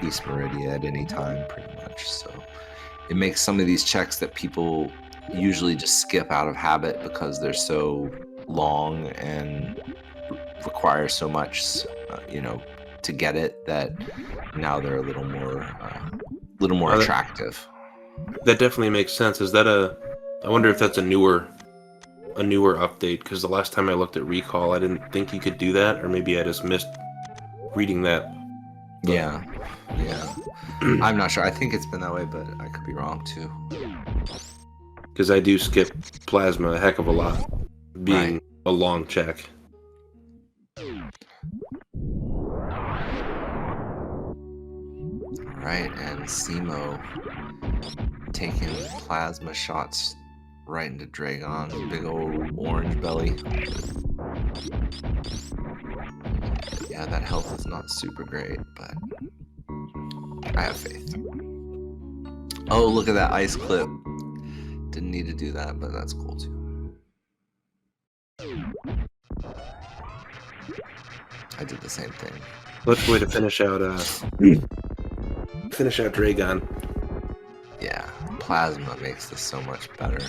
S1: East Meridia at any time, pretty much. So it makes some of these checks that people usually just skip out of habit because they're so long and require so much, to get it, that now they're a little more attractive.
S2: That definitely makes sense. Is that I wonder if that's a newer update, because the last time I looked at Recall, I didn't think you could do that, or maybe I just missed reading that. But...
S1: Yeah. I'm not sure. I think it's been that way, but I could be wrong too.
S2: Because I do skip plasma a heck of a lot, being a long check.
S1: Right, and Simo taking plasma shots right into Dragon's big old orange belly. Yeah, that health is not super great, but I have faith. Oh, look at that ice clip. Didn't need to do that, but that's cool too. I did the same thing.
S2: Let's wait to finish out Dragon.
S1: Yeah, plasma makes this so much better.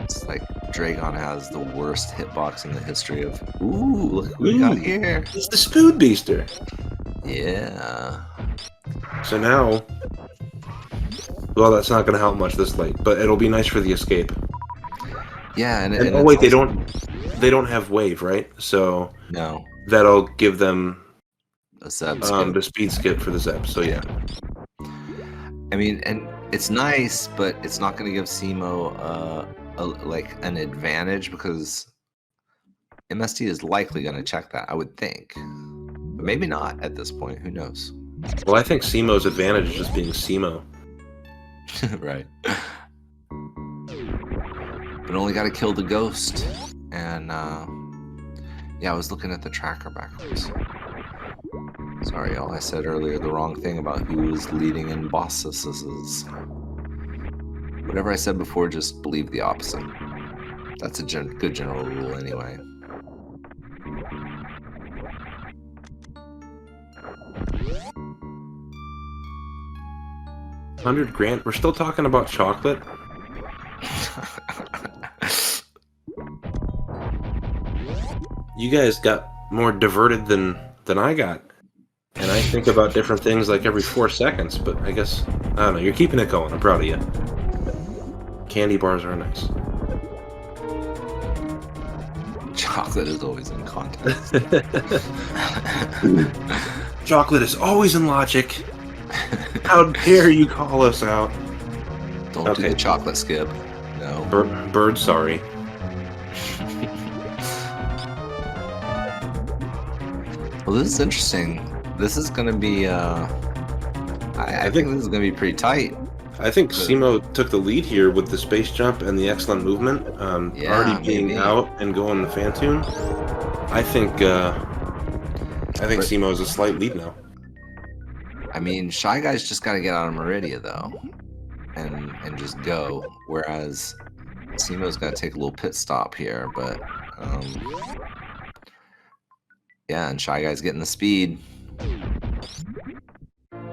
S1: It's like Dragon has the worst hitbox in the history of. Ooh, look what we got here.
S2: It's the Spoon Beaster.
S1: Yeah.
S2: So now, well, that's not going to help much this late, but it'll be nice for the escape.
S1: Yeah, and
S2: oh wait, they don't have wave, right? So
S1: no,
S2: that'll give them
S1: a Zeb
S2: the speed skip for the Zeb. So yeah.
S1: I mean, and it's nice, but it's not going to give Simo like an advantage because MST is likely going to check that, I would think. But maybe not at this point. Who knows?
S2: Well, I think Simo's advantage is just being Simo.
S1: Right. But only got to kill the ghost. And yeah, I was looking at the tracker backwards. Sorry, y'all. I said earlier the wrong thing about who is leading in bosses. Whatever I said before, just believe the opposite. That's a good general rule anyway.
S2: $100,000. We're still talking about chocolate. You guys got more diverted than I got, and I think about different things like every 4 seconds. But I guess I don't know. You're keeping it going. I'm proud of you. Candy bars are nice.
S1: Chocolate is always in context.
S2: Chocolate is always in logic. How dare you call us out?
S1: Don't do the chocolate skip. No.
S2: Bird, sorry.
S1: Well, this is interesting. This is going to be, I think this is going to be pretty tight.
S2: I think Simo took the lead here with the space jump and the excellent movement. Already being out and going to Fantoon. I think Simo is a slight lead now.
S1: I mean, Shy Guy's just got to get out of Meridia, though, and just go. Whereas Simo's got to take a little pit stop here, but yeah, and Shy Guy's getting the speed.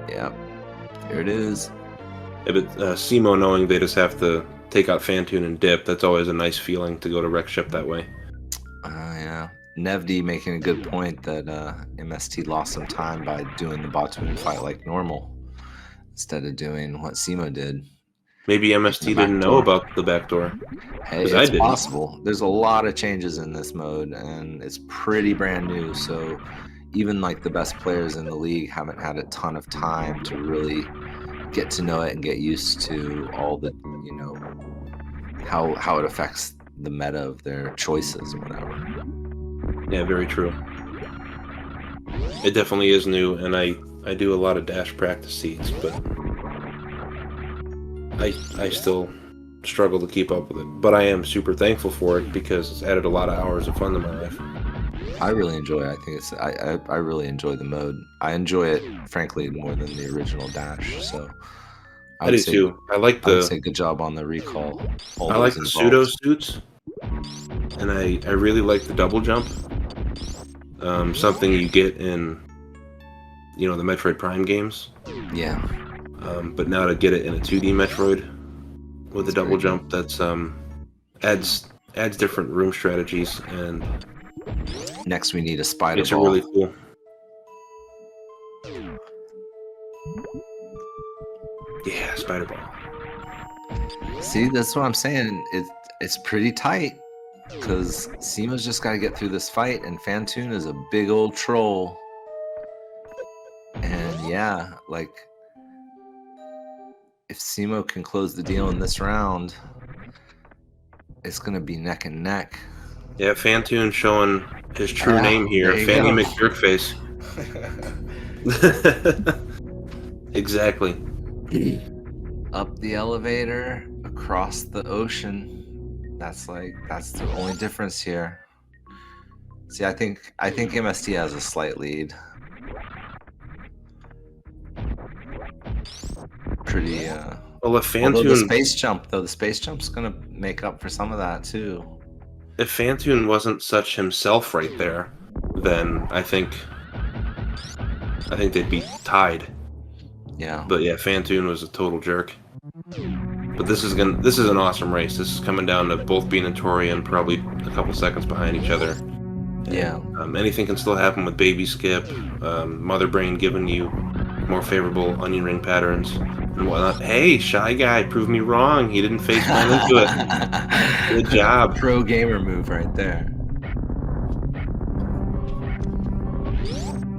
S1: Yep, here it is.
S2: Yeah, but Simo knowing they just have to take out Fantoon and dip, that's always a nice feeling to go to wreck ship that way.
S1: Yeah. Nevdi making a good point that MST lost some time by doing the Batoon fight like normal instead of doing what Simo did.
S2: Maybe MST didn't know about the backdoor.
S1: Hey, it's possible. There's a lot of changes in this mode, and it's pretty brand new, so even like the best players in the league haven't had a ton of time to really get to know it and get used to all the, you know, how it affects the meta of their choices or whatever.
S2: Yeah, very true. It definitely is new, and I do a lot of dash practice seeds, but I still struggle to keep up with it. But I am super thankful for it because it's added a lot of hours of fun to my life.
S1: I really enjoy it. I think it's I really enjoy the mode. I enjoy it, frankly, more than the original dash. So
S2: I do too. I would
S1: say good job on the recall.
S2: I like the pseudo suits, and I really like the double jump. Something you get in, you know, the Metroid Prime games.
S1: Yeah.
S2: But now to get it in a 2D Metroid with the double jump, that's adds different room strategies, and
S1: next we need a spider
S2: it's
S1: ball.
S2: Really cool. Yeah, spider ball.
S1: See, that's what I'm saying. It's pretty tight because Simo's just got to get through this fight, and Fantoon is a big old troll. And yeah, like if Simo can close the deal in this round, it's gonna be neck and neck.
S2: Yeah, Fantoon showing his true name here, Fanny McJerkface. Exactly.
S1: Up the elevator, across the ocean. That's the only difference here. See, I think MST has a slight lead. Pretty
S2: well, if Fantoon,
S1: although the space jump's gonna make up for some of that too.
S2: If Fantoon wasn't such himself right there, then I think they'd be tied.
S1: Yeah.
S2: But yeah, Fantoon was a total jerk. But this is an awesome race. This is coming down to both being and Torian probably a couple seconds behind each other.
S1: Yeah.
S2: Anything can still happen with Baby Skip, Mother Brain giving you more favorable onion ring patterns and whatnot. Hey, Shy Guy, prove me wrong. He didn't face plant into it. Good job.
S1: Pro gamer move right there.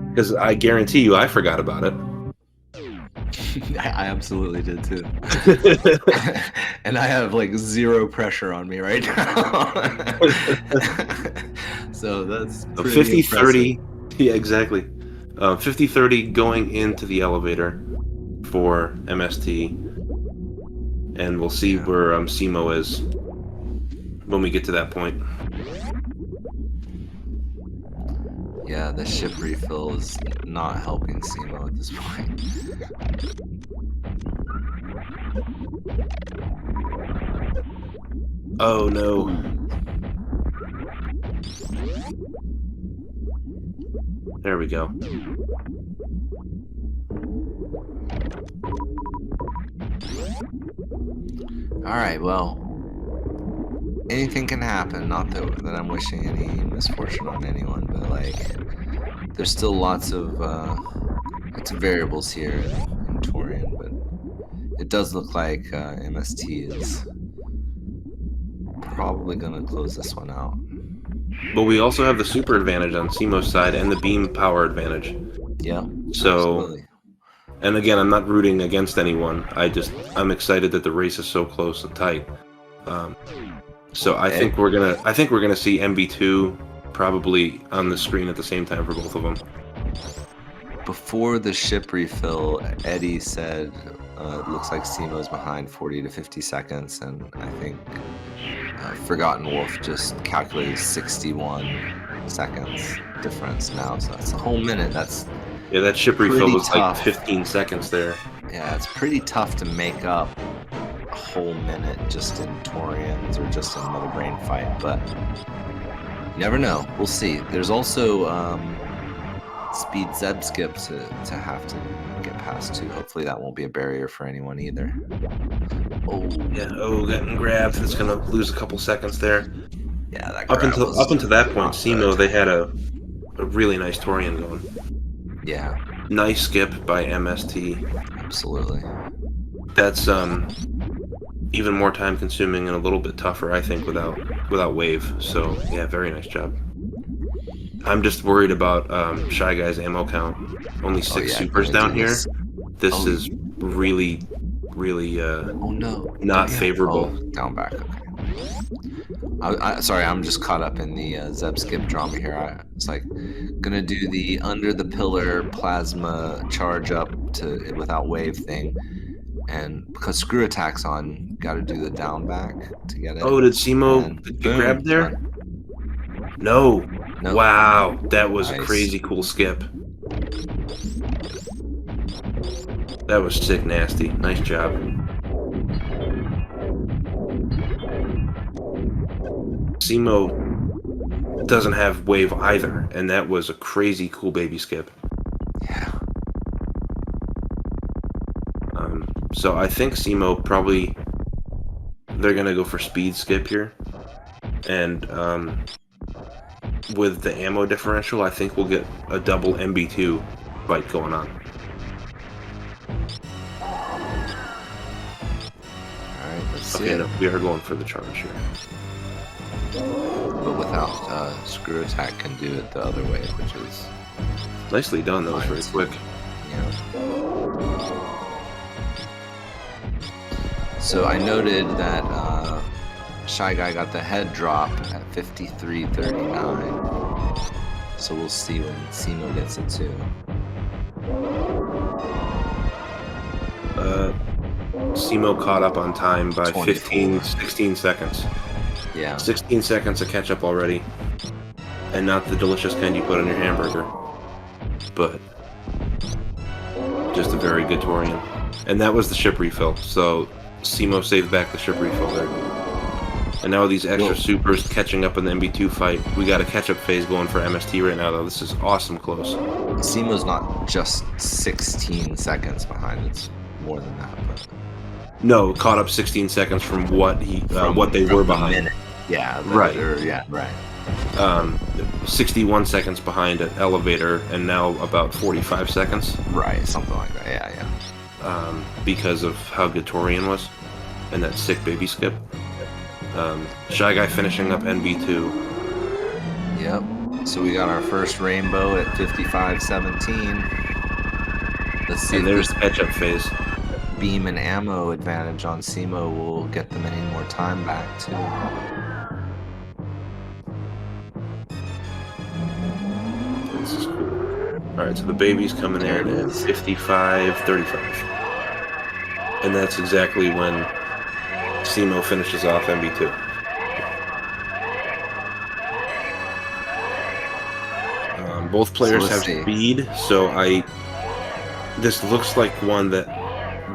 S2: Because I guarantee you I forgot about it.
S1: I absolutely did too. And I have like zero pressure on me right now. So that's
S2: 50-30. Yeah, exactly. 50-30 going into the elevator for MST. And we'll see where Simo is when we get to that point.
S1: Yeah, the ship refill is not helping Simo at this point.
S2: Oh no. There we go.
S1: Alright, well, anything can happen. Not that I'm wishing any misfortune on anyone, but like, there's still lots of variables here in Torian, but it does look like MST is probably gonna close this one out.
S2: But we also have the super advantage on Simo's side and the beam power advantage.
S1: Yeah.
S2: So,
S1: absolutely.
S2: And again, I'm not rooting against anyone. I'm excited that the race is so close and tight. So I think we're gonna see MB2 probably on the screen at the same time for both of them.
S1: Before the ship refill, Eddie said it looks like Simo's behind 40 to 50 seconds, and I think Forgotten Wolf just calculated 61 seconds difference now, so that's a whole minute. That's
S2: that ship refill was
S1: tough.
S2: Like 15 seconds there.
S1: Yeah, it's pretty tough to make up a whole minute just in Torians or just in another brain fight, but you never know. We'll see. There's also speed Zeb skip to have to get past too. Hopefully that won't be a barrier for anyone either. Oh
S2: yeah, getting grabbed. It's gonna lose a couple seconds there.
S1: Yeah, that
S2: up until that point, Simo they had a really nice Torian going.
S1: Yeah.
S2: Nice skip by MST.
S1: Absolutely.
S2: That's even more time consuming and a little bit tougher, I think, without wave. So yeah, very nice job. I'm just worried about Shy Guy's ammo count. Only 6 supers down here. This is really not favorable.
S1: Down back. Okay. Sorry, I'm just caught up in the Zeb skip drama here. I was like gonna do the under the pillar plasma charge up to without wave thing, and because screw attack's on, got to do the down back to get it.
S2: Oh, did Simo get grabbed there? No. Nope. Wow, that was a crazy cool skip. That was sick nasty. Nice job. Simo doesn't have wave either, and that was a crazy cool baby skip.
S1: Yeah.
S2: So I think Simo probably they're gonna go for speed skip here, and with the ammo differential, I think we'll get a double MB2 fight going on.
S1: Alright, let's see.
S2: Okay, no, we are going for the charge here.
S1: But without screw attack can do it the other way, which is
S2: nicely done. That was very quick.
S1: Yeah. So I noted that Shy Guy got the head drop at 53:39. So we'll see when Simo gets it too.
S2: Simo caught up on time by 16 seconds.
S1: Yeah.
S2: 16 seconds to catch up already. And not the delicious kind you put on your hamburger. But just a very good Torian. And that was the ship refill. So Simo saved back the ship refill there. And now these extra supers catching up in the MB2 fight. We got a catch-up phase going for MST right now, though. This is awesome close.
S1: Simo's not just 16 seconds behind. It's more than that. But
S2: no, caught up 16 seconds from what they were behind.
S1: Minute. Yeah.
S2: Right.
S1: Yeah. Right.
S2: 61 seconds behind at elevator, and now about 45 seconds.
S1: Right, something like that. Yeah.
S2: Because of how good Torian was, and that sick baby skip. Shy Guy finishing up NB2.
S1: Yep. So we got our first rainbow at 55-17. Let's see.
S2: And there's the catch-up phase.
S1: Beam and ammo advantage on Simo will get them any more time back too.
S2: This is cool. Alright, so the baby's coming in at 55-35. And that's exactly when Simo finishes off MB2. Both players have speed, so this looks like one that,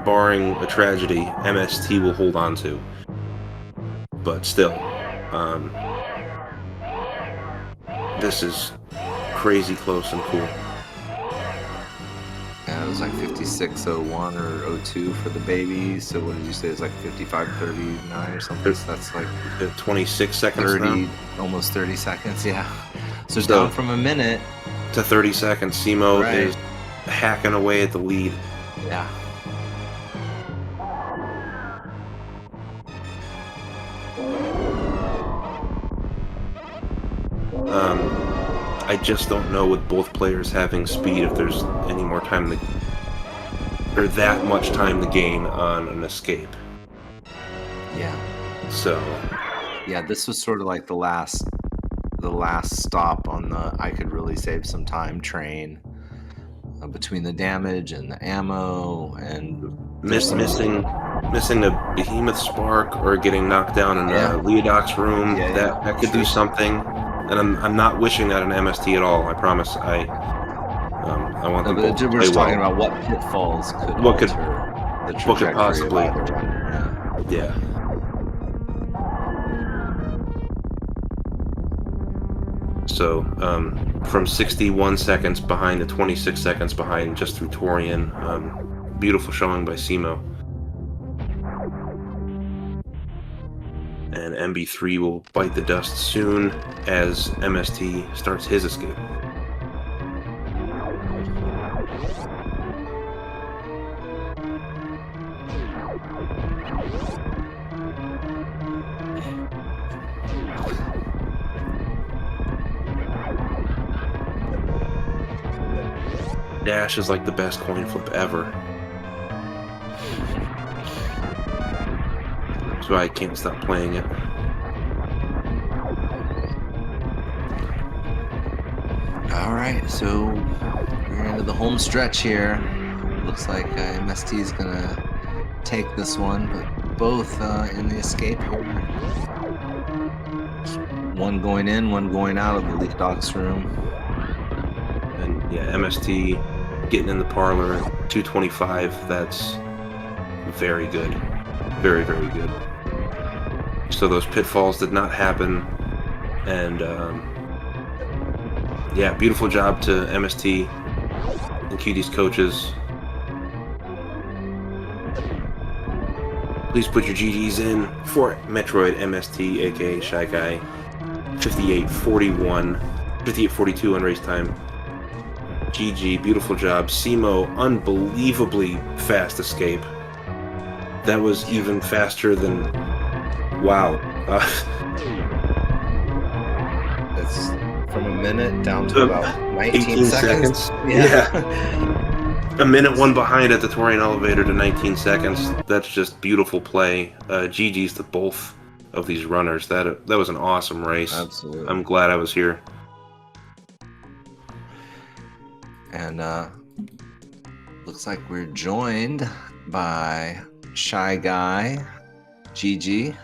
S2: barring a tragedy, MST will hold on to. But still, this is crazy close and cool.
S1: Yeah, it was like 56-01 or 02 for the baby. So what did you say? It's like 55-39 or something. So that's like
S2: 26 seconds
S1: 30,
S2: now.
S1: Almost 30 seconds, yeah. So down from a minute
S2: to 30 seconds. Simo is hacking away at the lead.
S1: Yeah.
S2: I just don't know with both players having speed if there's any more time or that much time to gain on an escape.
S1: Yeah.
S2: So.
S1: Yeah, this was sort of like the last stop on the I could really save some time train between the damage and the ammo and
S2: missing the behemoth spark or getting knocked down in Leodoc's room. That could do something. And I'm not wishing that an MST at all. I promise. I want them both to play
S1: We're just talking
S2: well.
S1: about what pitfalls could alter the trajectory
S2: what could possibly.
S1: of either runner.
S2: Yeah. So from 61 seconds behind to 26 seconds behind just through Torian. Beautiful showing by Simo. And MB3 will bite the dust soon as MST starts his escape. Dash is like the best coin flip ever. That's why I can't stop playing it.
S1: Alright, so we're into the home stretch here. Looks like MST is gonna take this one, but both in the escape here. One going in, one going out of the Leak Dogs room.
S2: And yeah, MST getting in the parlor at 225, that's very good. Very, very good. So those pitfalls did not happen, and yeah, beautiful job to MST and Cutie's coaches. Please put your GGs in for Metroid MST, aka Shy Guy. 58-42 on race time. GG, beautiful job. Simo, unbelievably fast escape. That was even faster than... Wow.
S1: It's from a minute down to about 19 seconds.
S2: Yeah. A minute one behind at the Torian elevator to 19 seconds. That's just beautiful play. GG's to both of these runners. That was an awesome race.
S1: Absolutely.
S2: I'm glad I was here.
S1: And looks like we're joined by Shy Guy. GG.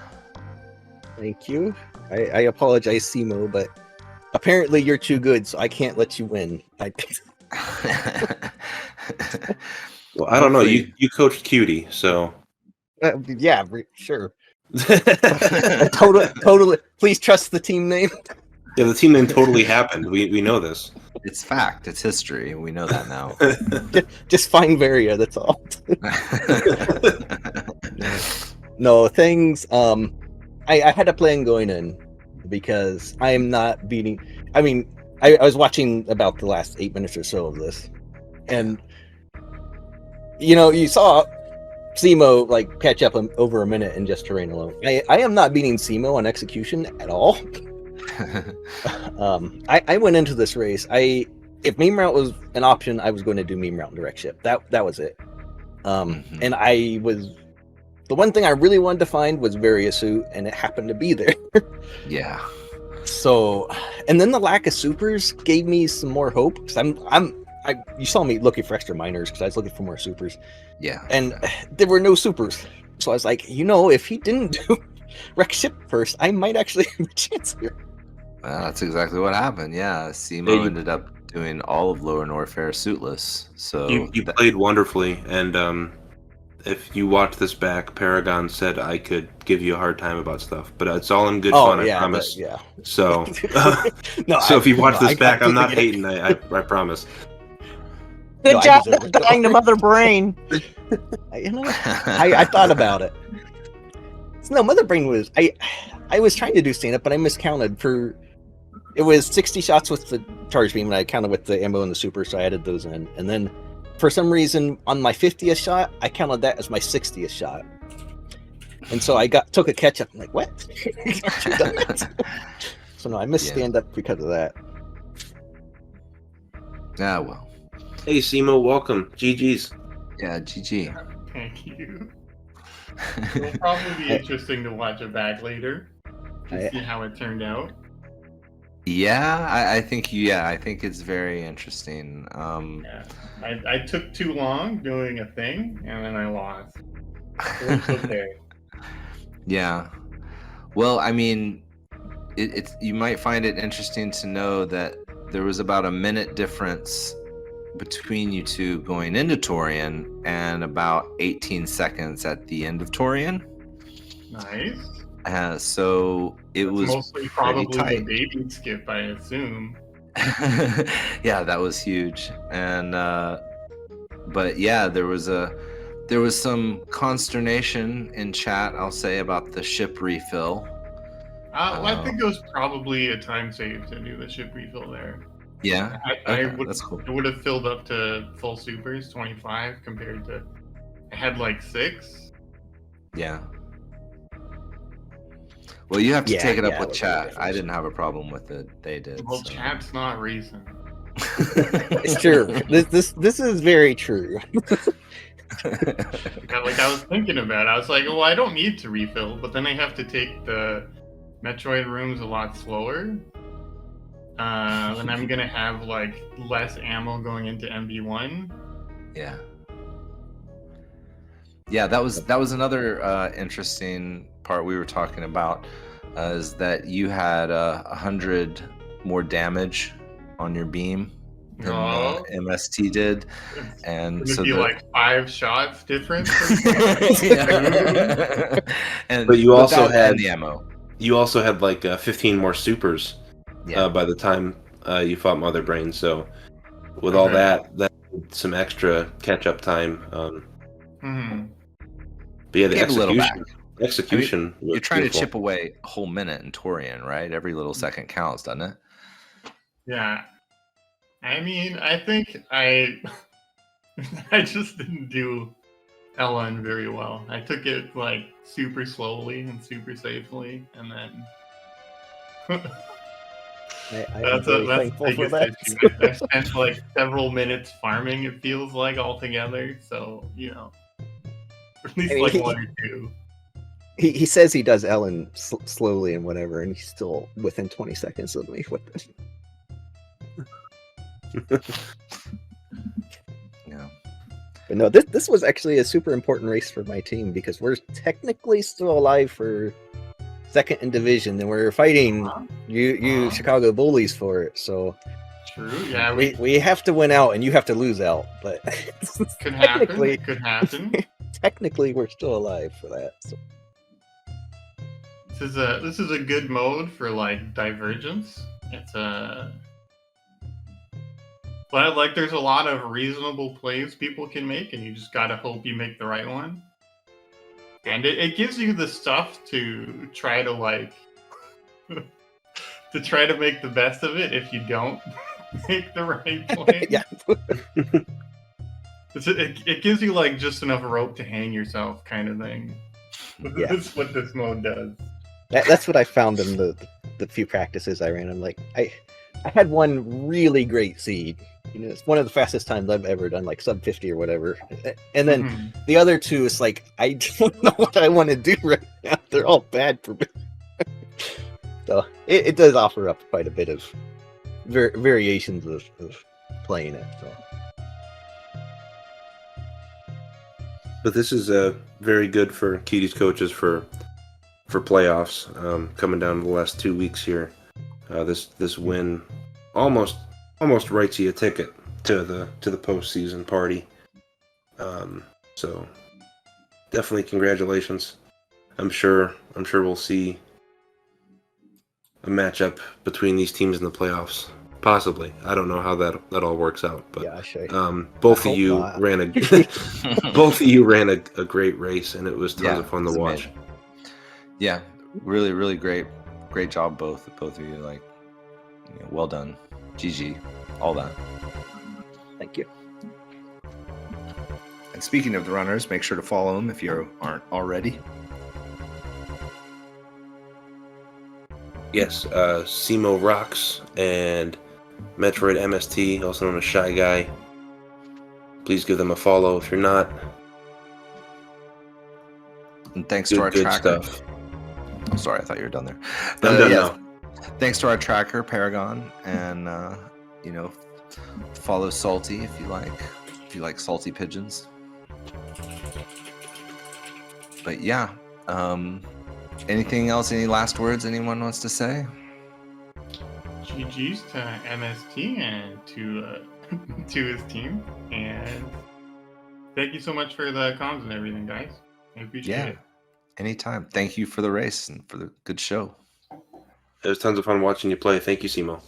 S3: Thank you. I apologize, Simo, but apparently you're too good, so I can't let you win.
S2: Well, I don't know. You coached Cutie, so
S3: yeah, sure. Totally. Please trust the team name.
S2: Yeah, the team name totally happened. We know this.
S1: It's fact. It's history. We know that now.
S3: Just find Varia. That's all. No things. I had a plan going in because I am not beating. I mean, I was watching about the last 8 minutes or so of this, and you saw Simo like catch up over a minute in just terrain alone. I am not beating Simo on execution at all. I went into this race. If meme route was an option, I was going to do meme route and direct ship. That was it. And the one thing I really wanted to find was various suit, and it happened to be there.
S1: Yeah.
S3: So, and then the lack of supers gave me some more hope. Cause you saw me looking for extra minors because I was looking for more supers.
S1: Yeah.
S3: And there were no supers. So I was like, if he didn't do wreck ship first, I might actually have a chance here.
S1: Well, that's exactly what happened. Yeah, Simo ended up doing all of Lower Norfair suitless. So
S2: you played wonderfully, and if you watch this back, Paragon said I could give you a hard time about stuff, but it's all in good fun. I promise.
S3: Yeah.
S2: So,
S3: no,
S2: if you watch this back, I'm not hating. I promise.
S4: Good job dying to Mother Brain.
S3: I thought about it. No, Mother Brain was I was trying to do stand up, but I miscounted for. It was 60 shots with the charge beam, and I counted with the ammo and the super, so I added those in. And then, for some reason, on my 50th shot, I counted that as my 60th shot. And so I took a catch up. I'm like, what? So no, I missed stand up because of that.
S1: Yeah, well.
S2: Hey, Simo, welcome. GG's.
S1: Yeah, GG.
S5: Thank you. It'll probably be interesting to watch it back later to see how it turned out.
S1: Yeah, I think it's very interesting.
S5: I took too long doing a thing, and then I lost. It was okay.
S1: Yeah. Well, I mean, you might find it interesting to know that there was about a minute difference between you two going into Torian and about 18 seconds at the end of Torian.
S5: Nice.
S1: So it was
S5: mostly probably
S1: tight.
S5: the baby skip, I assume.
S1: Yeah, that was huge. And but yeah, there was some consternation in chat, I'll say, about the ship refill.
S5: I think it was probably a time save to do the ship refill there.
S1: Yeah,
S5: that's cool. It would have filled up to full supers, 25, compared to I had like 6.
S1: Yeah. Well, you have to take it up with chat. I didn't have a problem with it. They did.
S5: Well, chat's not reason.
S3: It's true. This is very true.
S5: Like I was thinking about it. I was like, well, I don't need to refill, but then I have to take the Metroid rooms a lot slower. Then I'm gonna have like less ammo going into MB1.
S1: Yeah. Yeah, that was another interesting part we were talking about, is that you had 100 more damage on your beam than MST did, and
S5: so be like 5 shots difference.
S1: But
S2: you also had
S1: the ammo.
S2: You also had like 15 more supers by the time you fought Mother Brain. So with all that some extra catch-up time. But yeah, the execution.
S1: I mean, you're trying to chip away a whole minute in Torian, right? Every little second counts, doesn't it?
S5: Yeah. I mean, I think I just didn't do LN very well. I took it like super slowly and super safely, and then
S3: that's the biggest
S5: issue. I spent like several minutes farming, it feels like, altogether. So, at least 1 or 2.
S3: He says he does Ellen slowly and whatever, and he's still within 20 seconds of me. What the?
S1: Yeah.
S3: But no, this was actually a super important race for my team because we're technically still alive for second in division, and we're fighting you Chicago Bullies for it. So
S5: true, yeah,
S3: we have to win out, and you have to lose out. But
S5: could happen. It could happen.
S3: Technically, we're still alive for that. So.
S5: This is a good mode for like divergence. It's but like there's a lot of reasonable plays people can make, and you just gotta hope you make the right one. And it gives you the stuff to try to like to try to make the best of it if you don't make the right play.
S3: Yeah.
S5: It gives you like just enough rope to hang yourself, kind of thing.
S3: Yeah.
S5: That's what this mode does.
S3: That's what I found in the few practices I ran. I'm like, I had one really great seed. You know, it's one of the fastest times I've ever done, like sub 50 or whatever. And then the other two is like, I don't know what I want to do right now. They're all bad for me. So it does offer up quite a bit of variations of playing it. So.
S2: But this is very good for Cutie's coaches for playoffs coming down to the last 2 weeks here. This win almost writes you a ticket to the postseason party. So definitely congratulations. I'm sure we'll see a matchup between these teams in the playoffs. Possibly. I don't know how that all works out, but
S3: yeah,
S2: both of you ran a great race, and it was tons of fun to watch.
S1: Amazing. Yeah, really, really great job, both of you. Like, well done, GG, all that.
S3: Thank you.
S1: And speaking of the runners, make sure to follow them if you aren't already.
S2: Yes, Simo Rocks and Metroid MST, also known as Shy Guy. Please give them a follow if you're not.
S1: And thanks to our tracker.
S2: Stuff.
S1: Oh, sorry, I thought you were done there.
S2: I'm done now.
S1: Thanks to our tracker, Paragon, and follow Salty if you like salty pigeons. But yeah, anything else? Any last words anyone wants to say?
S5: GG's to MST and to his team, and thank you so much for the comms and everything, guys. I appreciate it.
S1: Anytime. Thank you for the race and for the good show.
S2: It was tons of fun watching you play. Thank you, Simo.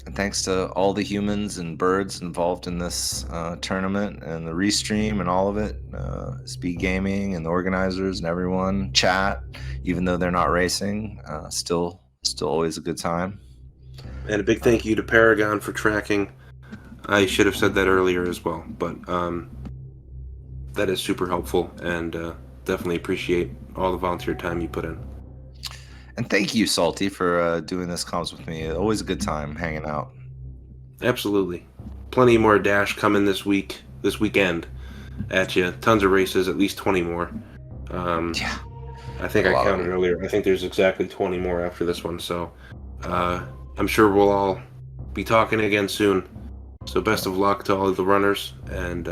S1: And thanks to all the humans and birds involved in this tournament and the restream and all of it. SpeedGaming and the organizers and everyone. Chat, even though they're not racing, still always a good time.
S2: And a big thank you to Paragon for tracking. I should have said that earlier as well, but that is super helpful, and definitely appreciate all the volunteer time you put in.
S1: And thank you, Salty, for doing this comms with me. Always a good time hanging out.
S2: Absolutely. Plenty more Dash coming this weekend at you. Tons of races, at least 20 more.
S1: Yeah.
S2: I think I counted earlier. I think there's exactly 20 more after this one, so I'm sure we'll all be talking again soon. So best of luck to all of the runners, and